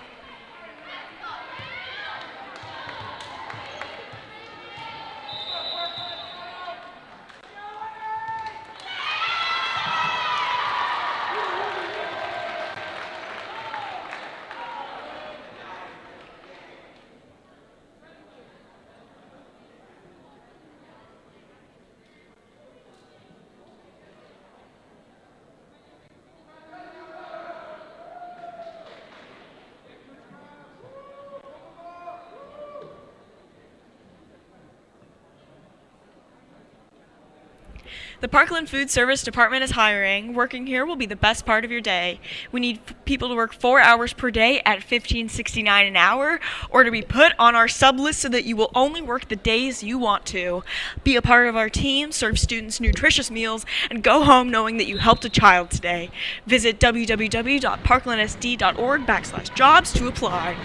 The Parkland Food Service Department is hiring. Working here will be the best part of your day. We need people to work 4 hours per day at $15.69 an hour, or to be put on our sub list so that you will only work the days you want to. Be a part of our team, serve students nutritious meals, and go home knowing that you helped a child today. Visit www.parklandsd.org/jobs to apply.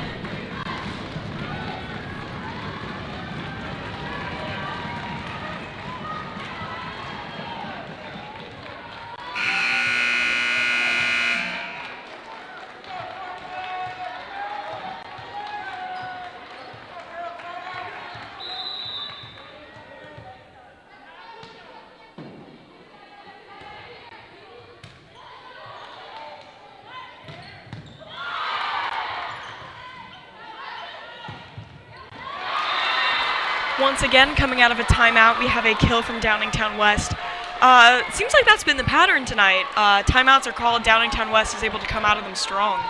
Once again, coming out of a timeout, we have a kill from Downingtown West. Seems like that's been the pattern tonight. Timeouts are called. Downingtown West is able to come out of them strong.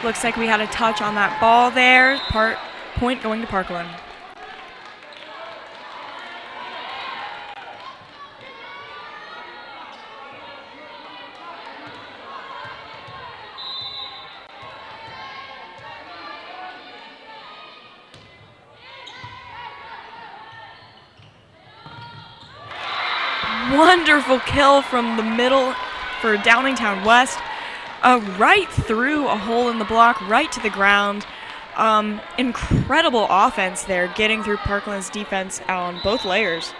Looks like we had a touch on that ball there. Point going to Parkland. Wonderful kill from the middle for Downingtown West. Right through a hole in the block, right to the ground. Incredible offense there, getting through Parkland's defense on both layers.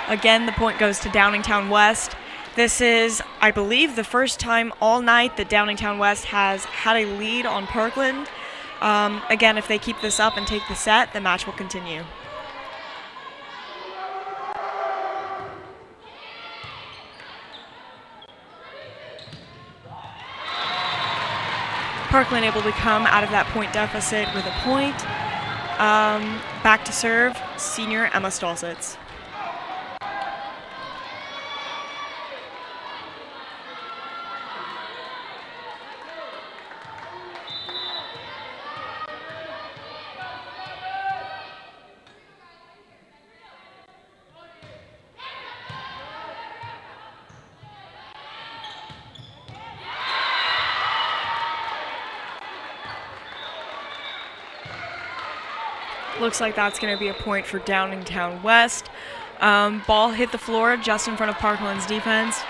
Again, the point goes to Downingtown West. This is, I believe, the first time all night that Downingtown West has had a lead on Parkland. Again, if they keep this up and take the set, the match will continue. Parkland able to come out of that point deficit with a point. Back to serve, senior Emma Stolzitz. Looks like that's going to be a point for Downingtown West. Ball hit the floor just in front of Parkland's defense.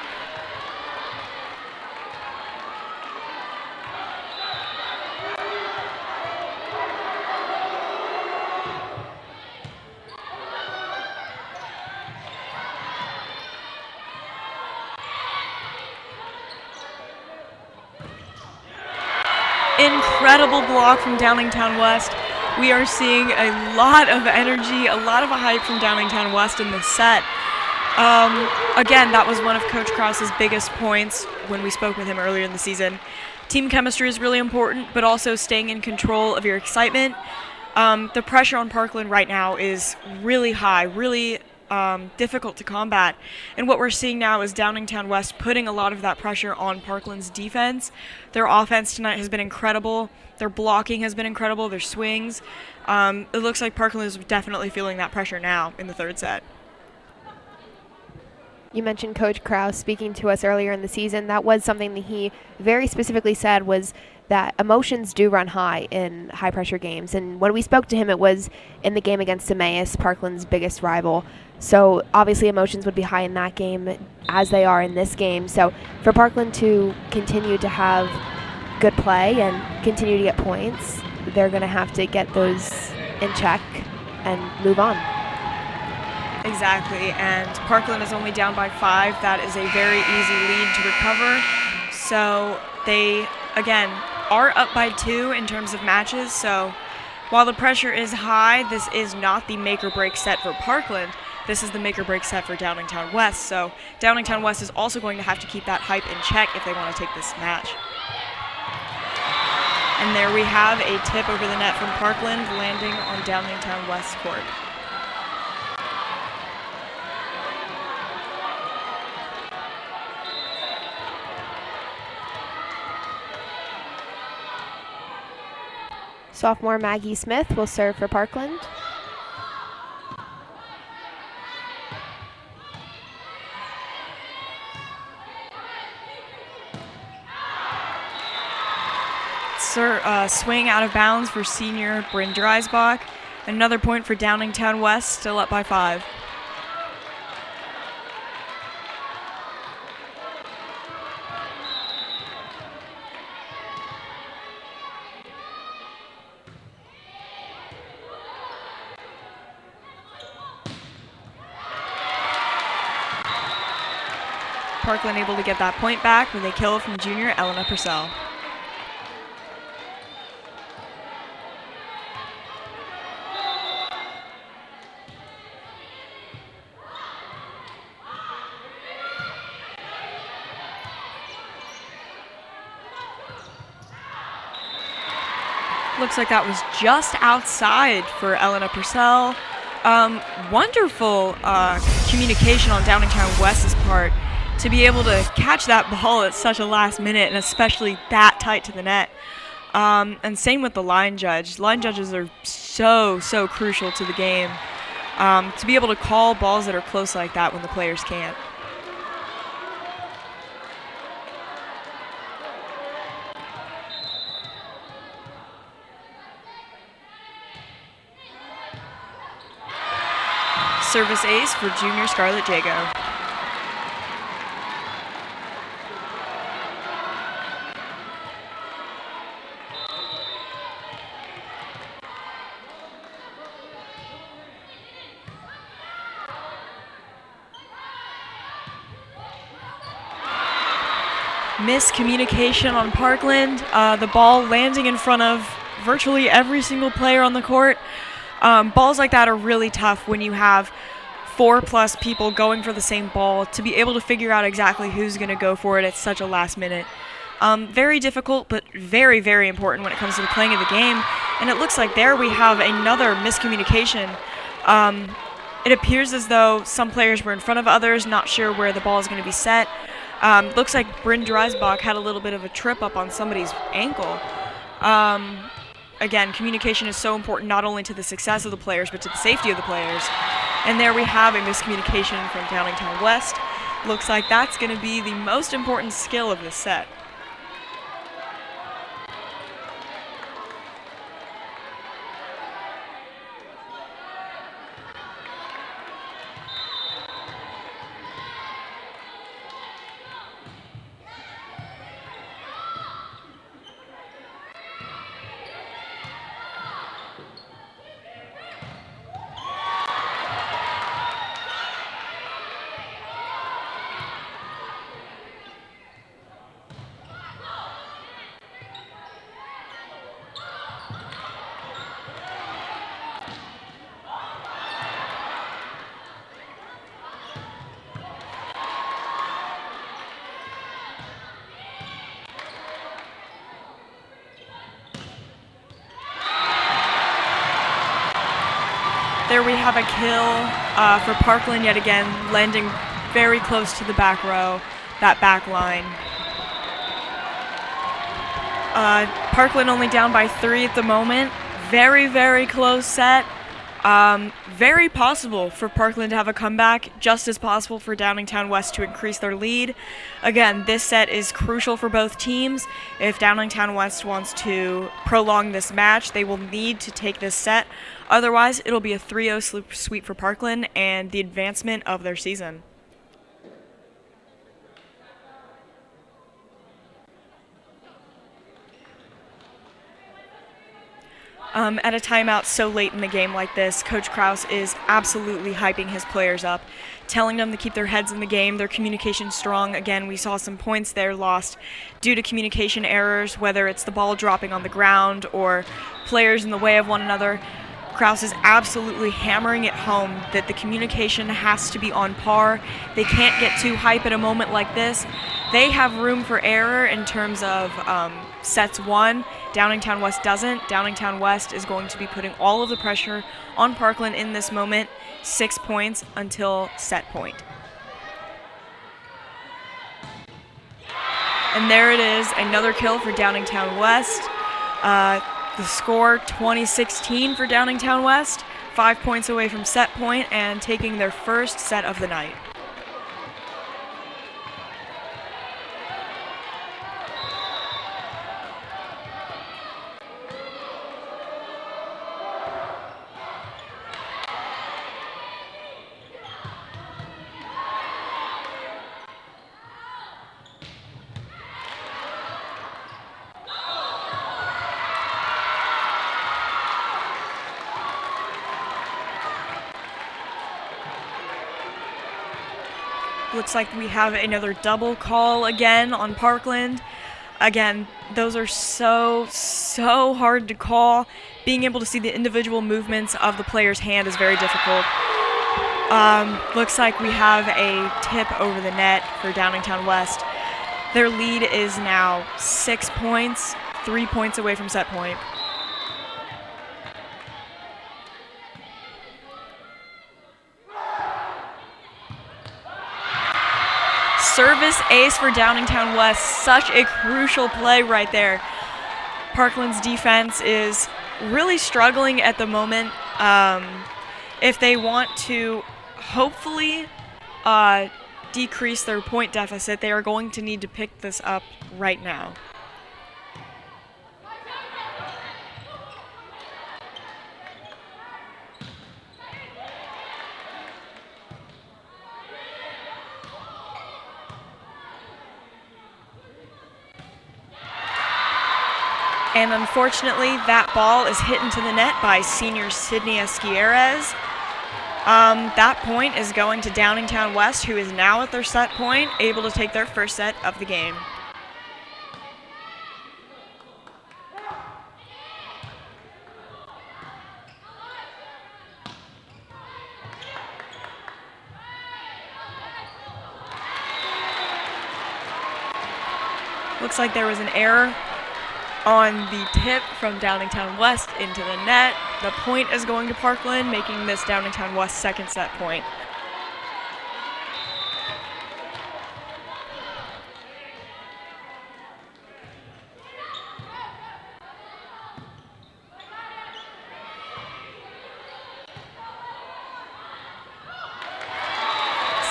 Incredible block from Downingtown West. We are seeing a lot of energy, a lot of hype from Downingtown West in this set. Again, that was one of Coach Krause's biggest points when we spoke with him earlier in the season. Team chemistry is really important, but also staying in control of your excitement. The pressure on Parkland right now is really high, really difficult to combat. And what we're seeing now is Downingtown West putting a lot of that pressure on Parkland's defense. Their offense tonight has been incredible. Their blocking has been incredible, their swings. It looks like Parkland is definitely feeling that pressure now in the third set. You mentioned Coach Krause speaking to us earlier in the season. That was something that he very specifically said, was that emotions do run high in high-pressure games. And when we spoke to him, it was in the game against Emmaus, Parkland's biggest rival. So obviously emotions would be high in that game as they are in this game. So for Parkland to continue to have good play and continue to get points, they're going to have to get those in check and move on. Exactly, and Parkland is only down by 5. That is a very easy lead to recover. So they, again, are up by 2 in terms of matches. So while the pressure is high, this is not the make-or-break set for Parkland. This is the make-or-break set for Downingtown West. So Downingtown West is also going to have to keep that hype in check if they want to take this match. And there we have a tip over the net from Parkland, landing on Downingtown West court. Sophomore Maggie Smith will serve for Parkland. Swing out of bounds for senior Bryn Dreisbach. Another point for Downingtown West, still up by 5. Parkland able to get that point back with a kill from junior Elena Purcell. Looks like that was just outside for Elena Purcell. Wonderful communication on Downingtown West's part to be able to catch that ball at such a last minute, and especially that tight to the net. And same with the line judge. Line judges are so crucial to the game. To be able to call balls that are close like that when the players can't. Service ace for junior Scarlett Jago. miscommunication on Parkland. The ball landing in front of virtually every single player on the court. Balls like that are really tough when you have 4+ people going for the same ball, to be able to figure out exactly who's going to go for it at such a last minute. Very difficult, but very, very important when it comes to the playing of the game. And it looks like there we have another miscommunication. It appears as though some players were in front of others, not sure where the ball is going to be set. Looks like Bryn Dreisbach had a little bit of a trip up on somebody's ankle. Again, communication is so important not only to the success of the players, but to the safety of the players. And there we have a miscommunication from Downingtown West. Looks like that's going to be the most important skill of this set. There we have a kill for Parkland yet again, landing very close to the back row, that back line. Parkland only down by 3 at the moment. Very, very close set. Very possible for Parkland to have a comeback, just as possible for Downingtown West to increase their lead. Again, this set is crucial for both teams. If Downingtown West wants to prolong this match, they will need to take this set. Otherwise, it'll be a 3-0 sweep for Parkland and the advancement of their season. At a timeout so late in the game like this, Coach Krause is absolutely hyping his players up, telling them to keep their heads in the game, their communication strong. Again, we saw some points there lost due to communication errors, whether it's the ball dropping on the ground or players in the way of one another. Krause is absolutely hammering it home that the communication has to be on par. They can't get too hype at a moment like this. They have room for error in terms of sets won. Downingtown West doesn't. Downingtown West is going to be putting all of the pressure on Parkland in this moment, 6 points until set point. And there it is, another kill for Downingtown West. The score 20-16 for Downingtown West, 5 points away from set point and taking their first set of the night. Looks like we have another double call again on Parkland. Again, those are so hard to call. Being able to see the individual movements of the player's hand is very difficult. Looks like we have a tip over the net for Downingtown West. Their lead is now 6 points, 3 points away from set point. Service ace for Downingtown West. Such a crucial play right there. Parkland's defense is really struggling at the moment. If they want to hopefully decrease their point deficit, they are going to need to pick this up right now. And unfortunately, that ball is hit into the net by senior Sydney Esquierez. That point is going to Downingtown West, who is now at their set point, able to take their first set of the game. Looks like there was an error on the tip from Downingtown West into the net. The point is going to Parkland, making this Downingtown West second set point.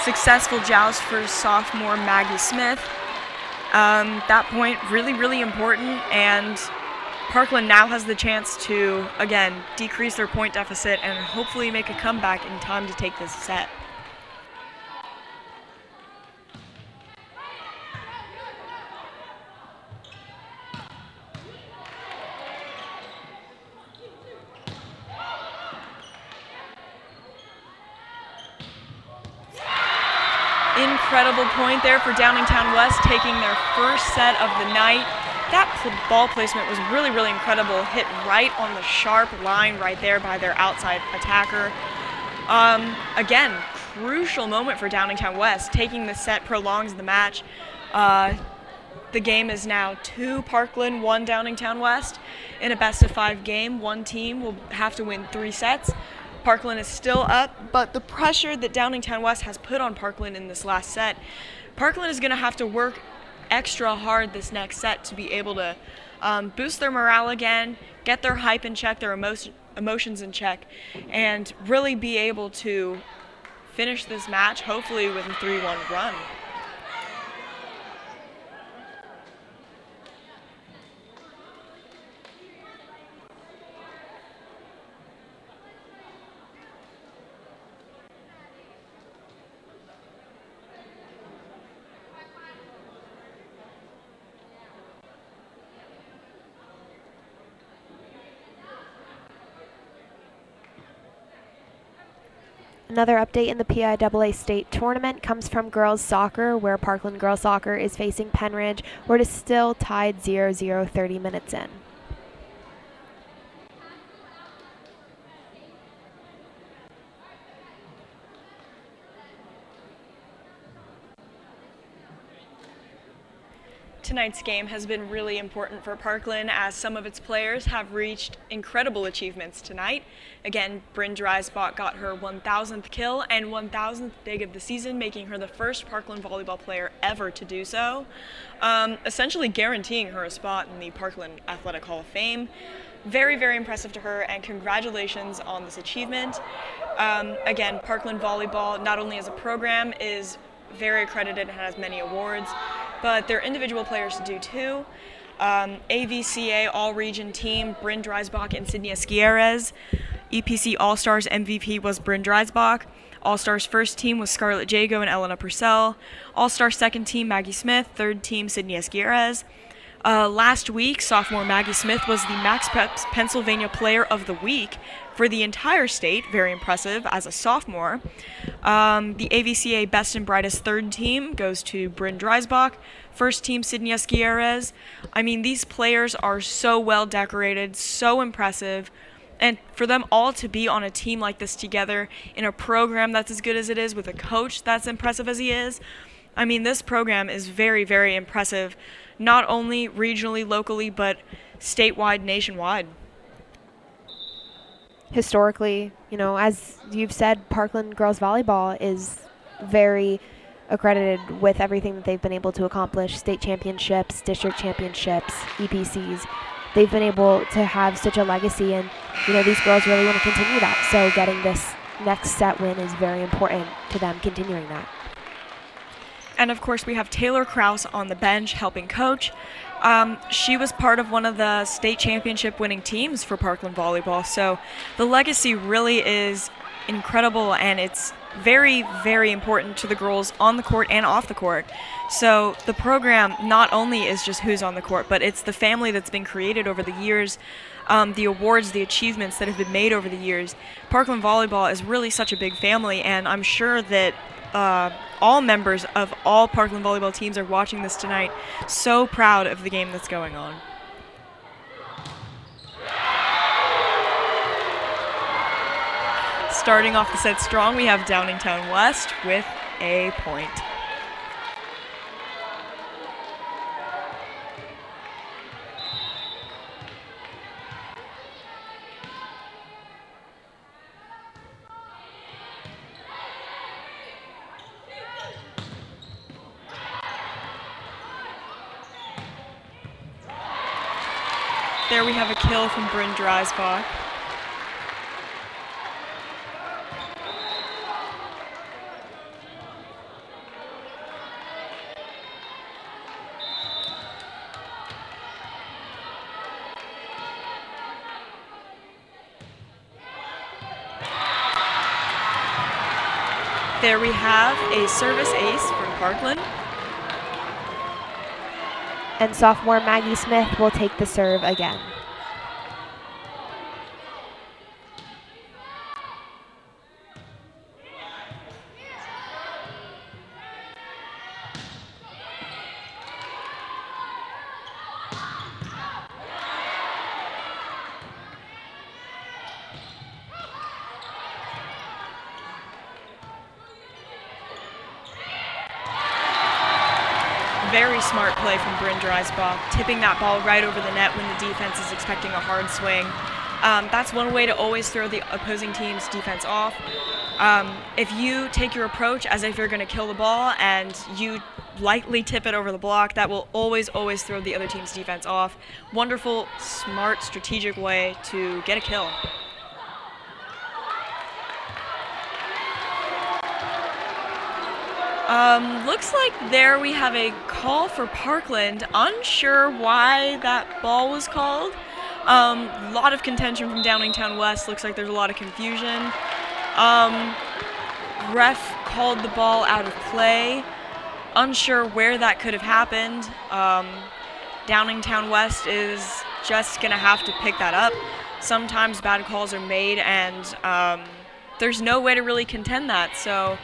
Successful joust for sophomore Maggie Smith. That point really important, and Parkland now has the chance to, again, decrease their point deficit and hopefully make a comeback in time to take this set. Incredible point there for Downingtown West, taking their first set of the night. That ball placement was really incredible. Hit right on the sharp line right there by their outside attacker. Again, crucial moment for Downingtown West. Taking the set prolongs the match. The game is now 2 Parkland, 1 Downingtown West. In a best-of-5 game, one team will have to win 3 sets. Parkland is still up, but the pressure that Downingtown West has put on Parkland in this last set, Parkland is going to have to work extra hard this next set to be able to boost their morale again, get their hype in check, their emotions in check, and really be able to finish this match, hopefully with a 3-1 run. Another update in the PIAA state tournament comes from girls soccer, where Parkland girls soccer is facing Penridge, where it is still tied 0-0 30 minutes in. Tonight's game has been really important for Parkland as some of its players have reached incredible achievements tonight. Again, Bryn Dreisbach got her 1,000th kill and 1,000th dig of the season, making her the first Parkland volleyball player ever to do so, essentially guaranteeing her a spot in the Parkland Athletic Hall of Fame. Very impressive to her, and congratulations on this achievement. Again, Parkland volleyball, not only as a program, is very accredited and has many awards, but their individual players do too. AVCA All-Region Team, Bryn Dreisbach and Sydney Esquierez. EPC All-Stars MVP was Bryn Dreisbach. All-Stars first team was Scarlett Jago and Elena Purcell. All-Star second team, Maggie Smith. Third team, Sydney Esquierez. Last week, sophomore Maggie Smith was the Max Preps Pennsylvania Player of the Week for the entire state. Very impressive as a sophomore. The AVCA Best and Brightest third team goes to Bryn Dreisbach. First team, Sydney Esquierez. I mean, these players are so well decorated, so impressive. And for them all to be on a team like this together in a program that's as good as it is, with a coach that's impressive as he is, I mean, this program is very impressive, not only regionally, locally, but statewide, nationwide. Historically, as you've said, Parkland girls volleyball is very accredited with everything that they've been able to accomplish: state championships, district championships, EPCs. They've been able to have such a legacy, and these girls really want to continue that. So getting this next set win is very important to them continuing that. And of course, we have Taylor Krause on the bench helping coach. She was part of one of the state championship winning teams for Parkland volleyball. So the legacy really is incredible, and it's very important to the girls on the court and off the court. So the program not only is just who's on the court, but it's the family that's been created over the years, the awards, the achievements that have been made over the years. Parkland volleyball is really such a big family, and I'm sure that all members of all Parkland volleyball teams are watching this tonight, so proud of the game that's going on. Starting off the set strong, we have Downingtown West with a point. There we have a kill from Bryn Dreisbach. There we have a service ace from Parkland. And sophomore Maggie Smith will take the serve again. Very smart play from Bryn Dreisbach, tipping that ball right over the net when the defense is expecting a hard swing. That's one way to always throw the opposing team's defense off. If you take your approach as if you're going to kill the ball and you lightly tip it over the block, that will always throw the other team's defense off. Wonderful, smart, strategic way to get a kill. Looks like there we have a call for Parkland. Unsure why that ball was called. A lot of contention from Downingtown West. Looks like there's a lot of confusion. Ref called the ball out of play. Unsure where that could have happened. Downingtown West is just going to have to pick that up. Sometimes bad calls are made, and there's no way to really contend that. So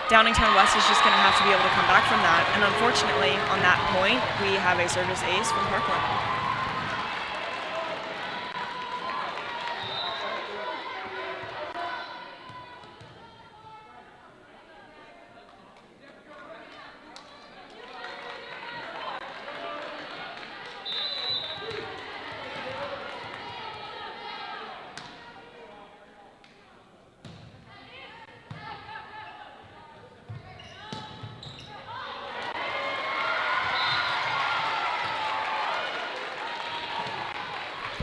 Downingtown West is just going to have to be able to come back from that. And unfortunately, on that point, we have a service ace from Parkland.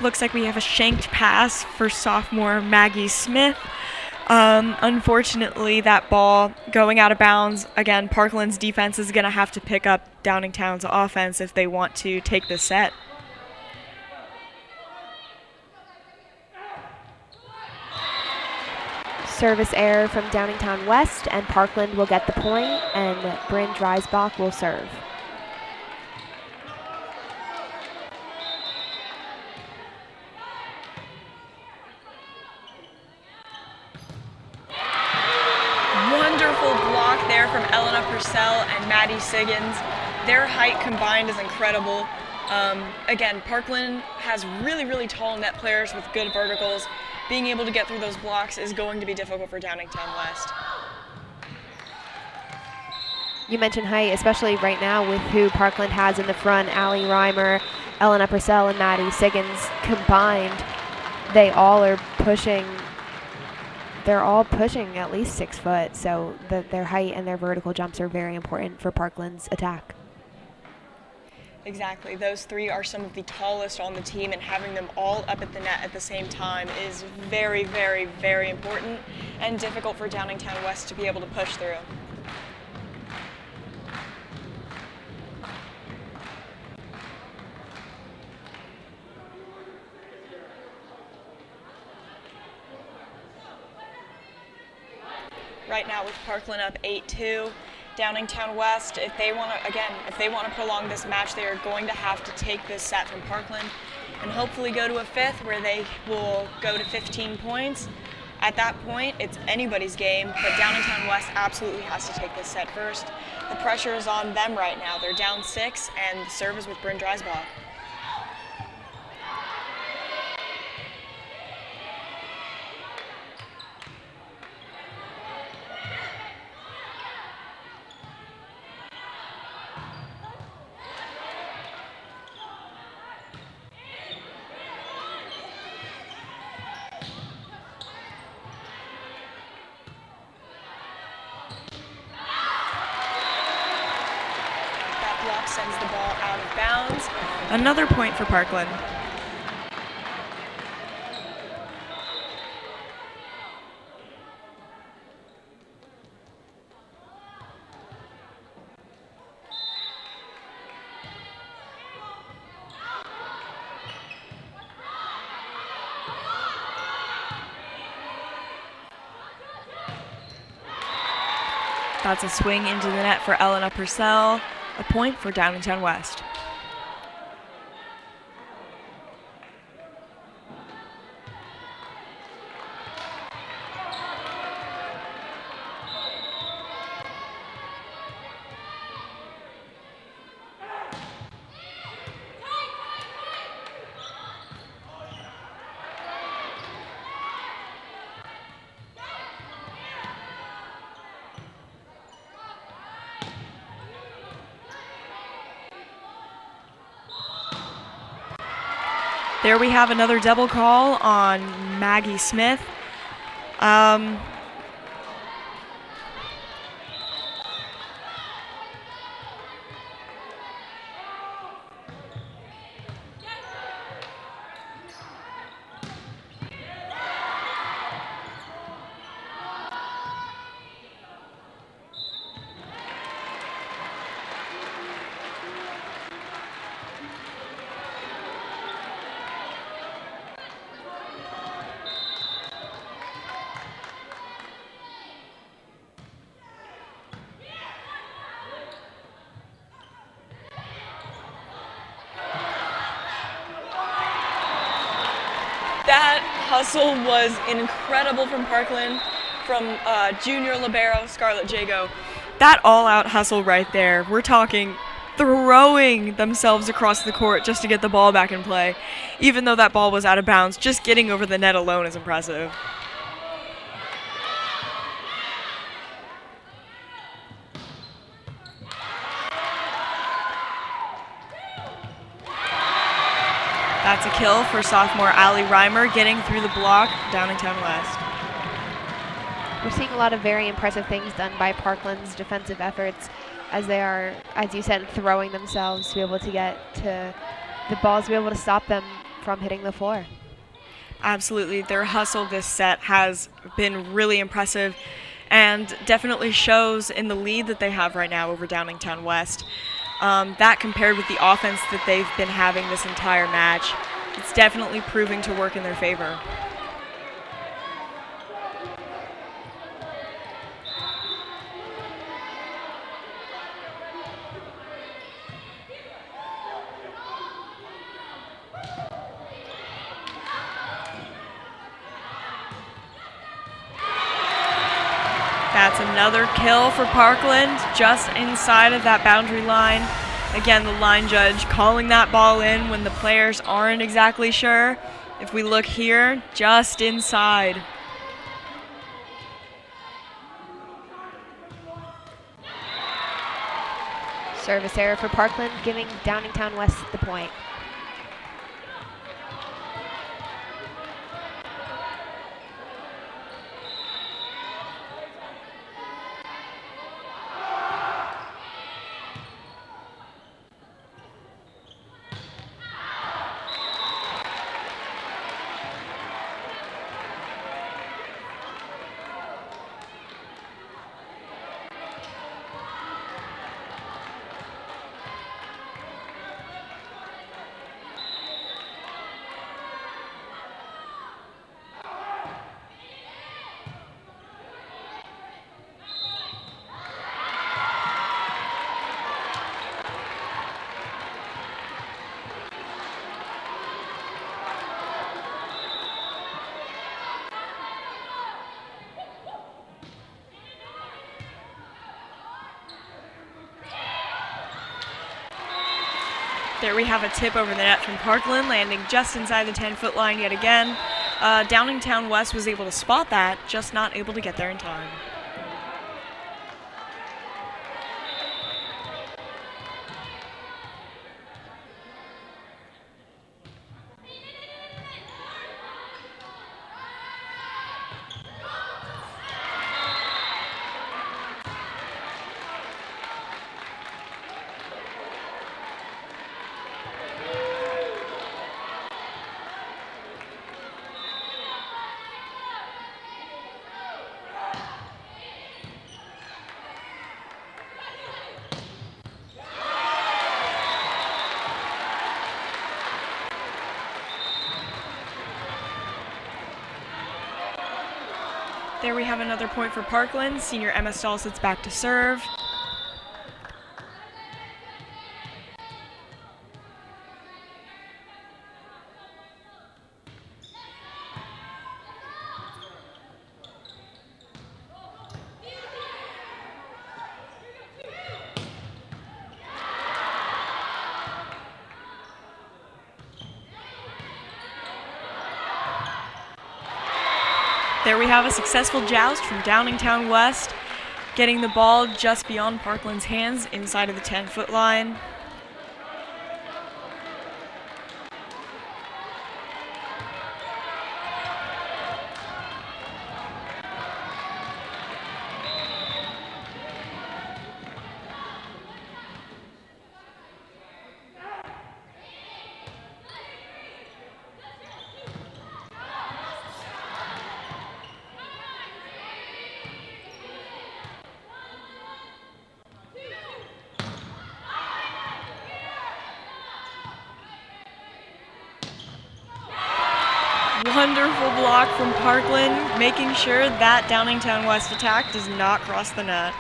Looks like we have a shanked pass for sophomore Maggie Smith. Unfortunately, that ball going out of bounds. Again, Parkland's defense is going to have to pick up Downingtown's offense if they want to take this set. Service error from Downingtown West, and Parkland will get the point, and Bryn Dreisbach will serve. From Elena Purcell and Maddie Siggins. Their height combined is incredible. Again, Parkland has really tall net players with good verticals. Being able to get through those blocks is going to be difficult for Downingtown West. You mentioned height, especially right now with who Parkland has in the front, Allie Reimer, Elena Purcell, and Maddie Siggins combined. They all are pushing. They're all pushing at least 6 foot, so their height and their vertical jumps are very important for Parkland's attack. Exactly. Those three are some of the tallest on the team, and having them all up at the net at the same time is very important and difficult for Downingtown West to be able to push through. Right now with Parkland up 8-2, Downingtown West, if they want to prolong this match, they are going to have to take this set from Parkland and hopefully go to a fifth where they will go to 15 points. At that point, it's anybody's game, but Downingtown West absolutely has to take this set first. The pressure is on them right now. They're down 6, and the serve is with Bryn Dreisbach. Sends the ball out of bounds. Another point for Parkland. That's a swing into the net for Elena Purcell. A point for Downingtown West. There we have another double call on Maggie Smith. That hustle was incredible from Parkland, from junior libero Scarlett Jago. That all-out hustle right there. We're talking throwing themselves across the court just to get the ball back in play. Even though that ball was out of bounds, just getting over the net alone is impressive. That's a kill for sophomore Allie Reimer, getting through the block, Downingtown West. We're seeing a lot of very impressive things done by Parkland's defensive efforts as they are, as you said, throwing themselves to be able to get to the balls, to be able to stop them from hitting the floor. Absolutely. Their hustle this set has been really impressive and definitely shows in the lead that they have right now over Downingtown West. That compared with the offense that they've been having this entire match, it's definitely proving to work in their favor. That's another kill for Parkland, just inside of that boundary line. Again, the line judge calling that ball in when the players aren't exactly sure. If we look here, just inside. Service error for Parkland, giving Downingtown West the point. There we have a tip over the net from Parkland, landing just inside the 10-foot line yet again. Downingtown West was able to spot that, just not able to get there in time. There we have another point for Parkland. Senior Emma Stahl sits back to serve. There we have a successful joust from Downingtown West, getting the ball just beyond Parkland's hands inside of the 10-foot line. Wonderful block from Parkland, making sure that Downingtown West attack does not cross the net.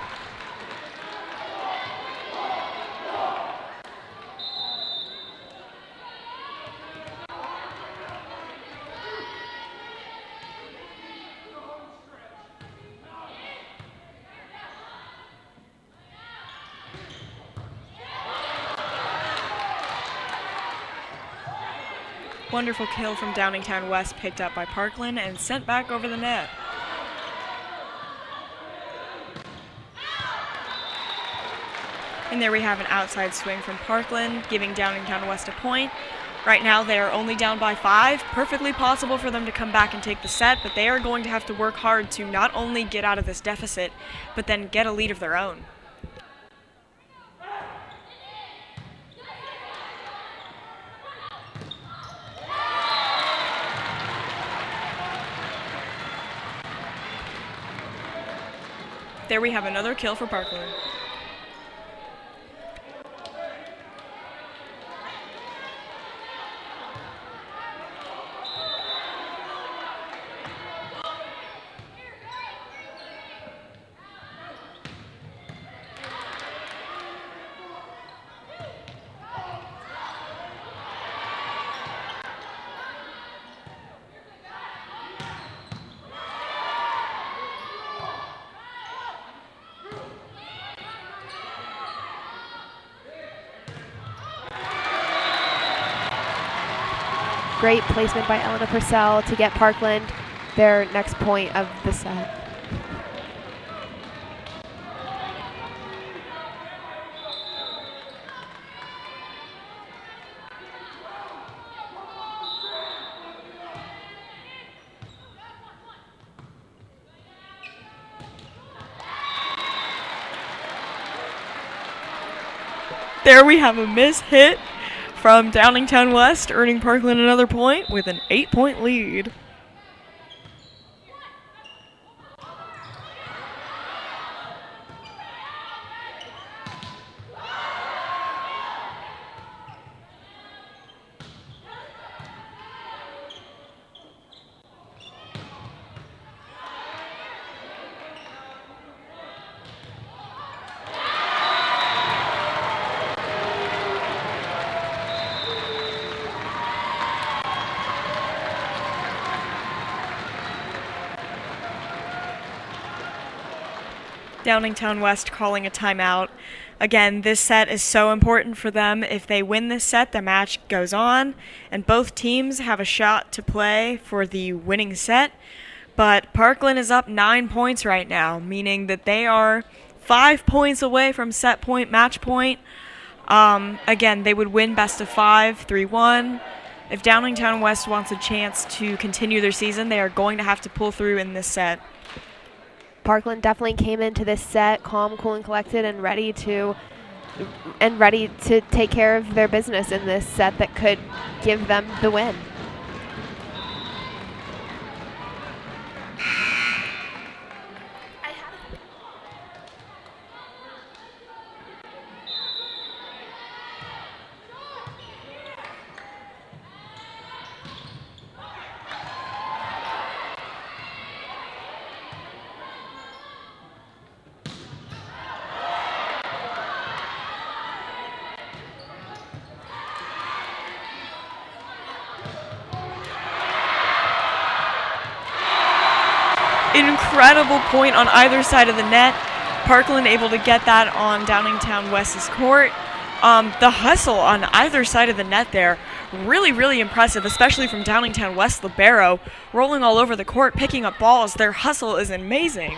Wonderful kill from Downingtown West, picked up by Parkland and sent back over the net. And there we have an outside swing from Parkland, giving Downingtown West a point. Right now they are only down by 5. Perfectly possible for them to come back and take the set, but they are going to have to work hard to not only get out of this deficit, but then get a lead of their own. There we have another kill for Parkland. Great placement by Elena Purcell to get Parkland their next point of the set. There we have a miss hit from Downingtown West, earning Parkland another point with an 8-point lead. Downingtown West calling a timeout. Again, this set is so important for them. If they win this set, the match goes on, and both teams have a shot to play for the winning set. But Parkland is up 9 points right now, meaning that they are 5 points away from set point, match point. Again, they would win best of 5, 3-1. If Downingtown West wants a chance to continue their season, they are going to have to pull through in this set. Parkland definitely came into this set calm, cool, and collected, and ready to take care of their business in this set that could give them the win. incredible point on either side of the net. Parkland able to get that on Downingtown West's court. The hustle on either side of the net there, really, really impressive, especially from Downingtown West libero, rolling all over the court, picking up balls. Their hustle is amazing.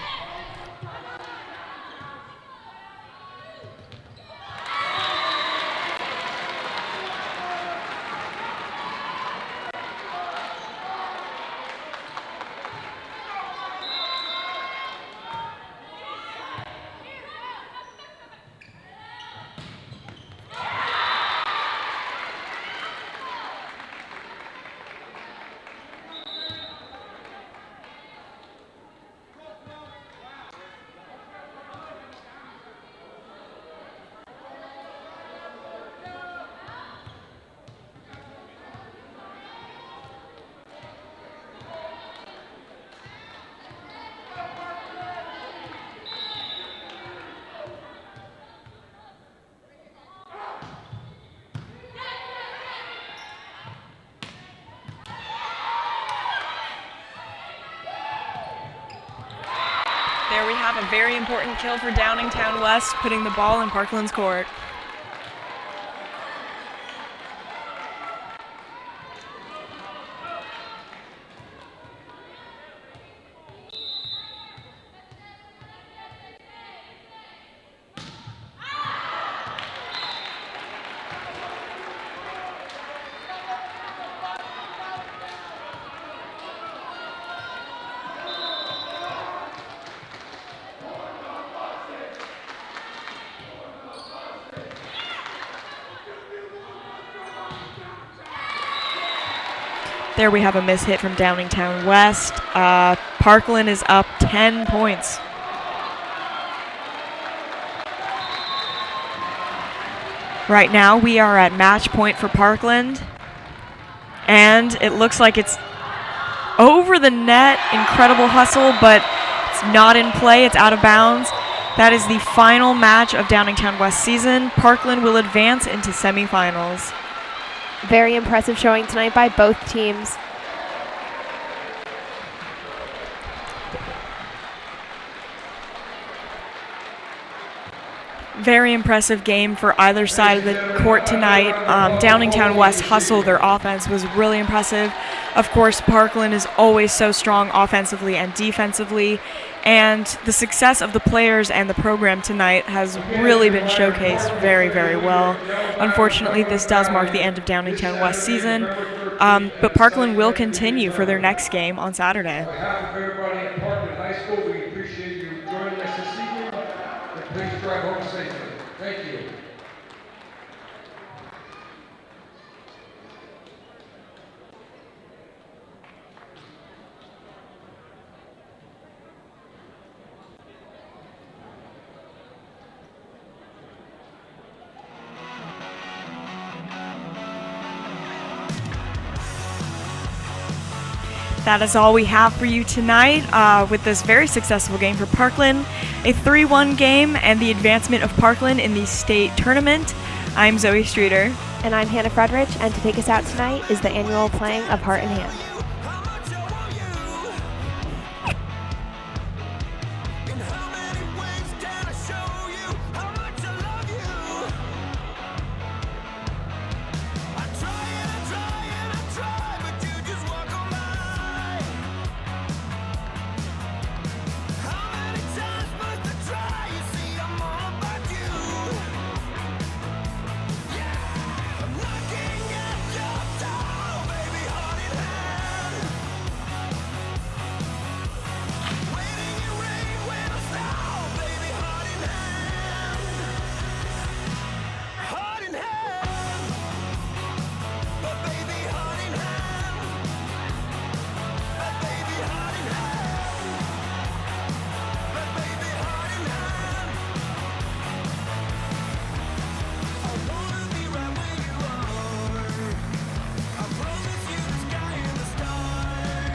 There we have a very important kill for Downingtown West, putting the ball in Parkland's court. There we have a miss hit from Downingtown West. Parkland is up 10 points. Right now we are at match point for Parkland. And it looks like it's over the net. Incredible hustle, but it's not in play. It's out of bounds. That is the final match of Downingtown West season. Parkland will advance into semifinals. Very impressive showing tonight by both teams. Very impressive game for either side of the court tonight. Downingtown West hustle. Their offense was really impressive. Of course, Parkland is always so strong offensively and defensively. And the success of the players and the program tonight has really been showcased very, very well. Unfortunately, this does mark the end of Downingtown West season. But Parkland will continue for their next game on Saturday. On behalf of everybody at Parkland High School, we appreciate you joining us this evening. And please drive home safely. Thank you. That is all we have for you tonight with this very successful game for Parkland, a 3-1 game and the advancement of Parkland in the state tournament. I'm Zoe Streeter. And I'm Hannah Fredrich, and to take us out tonight is the annual playing of Heart and Hand.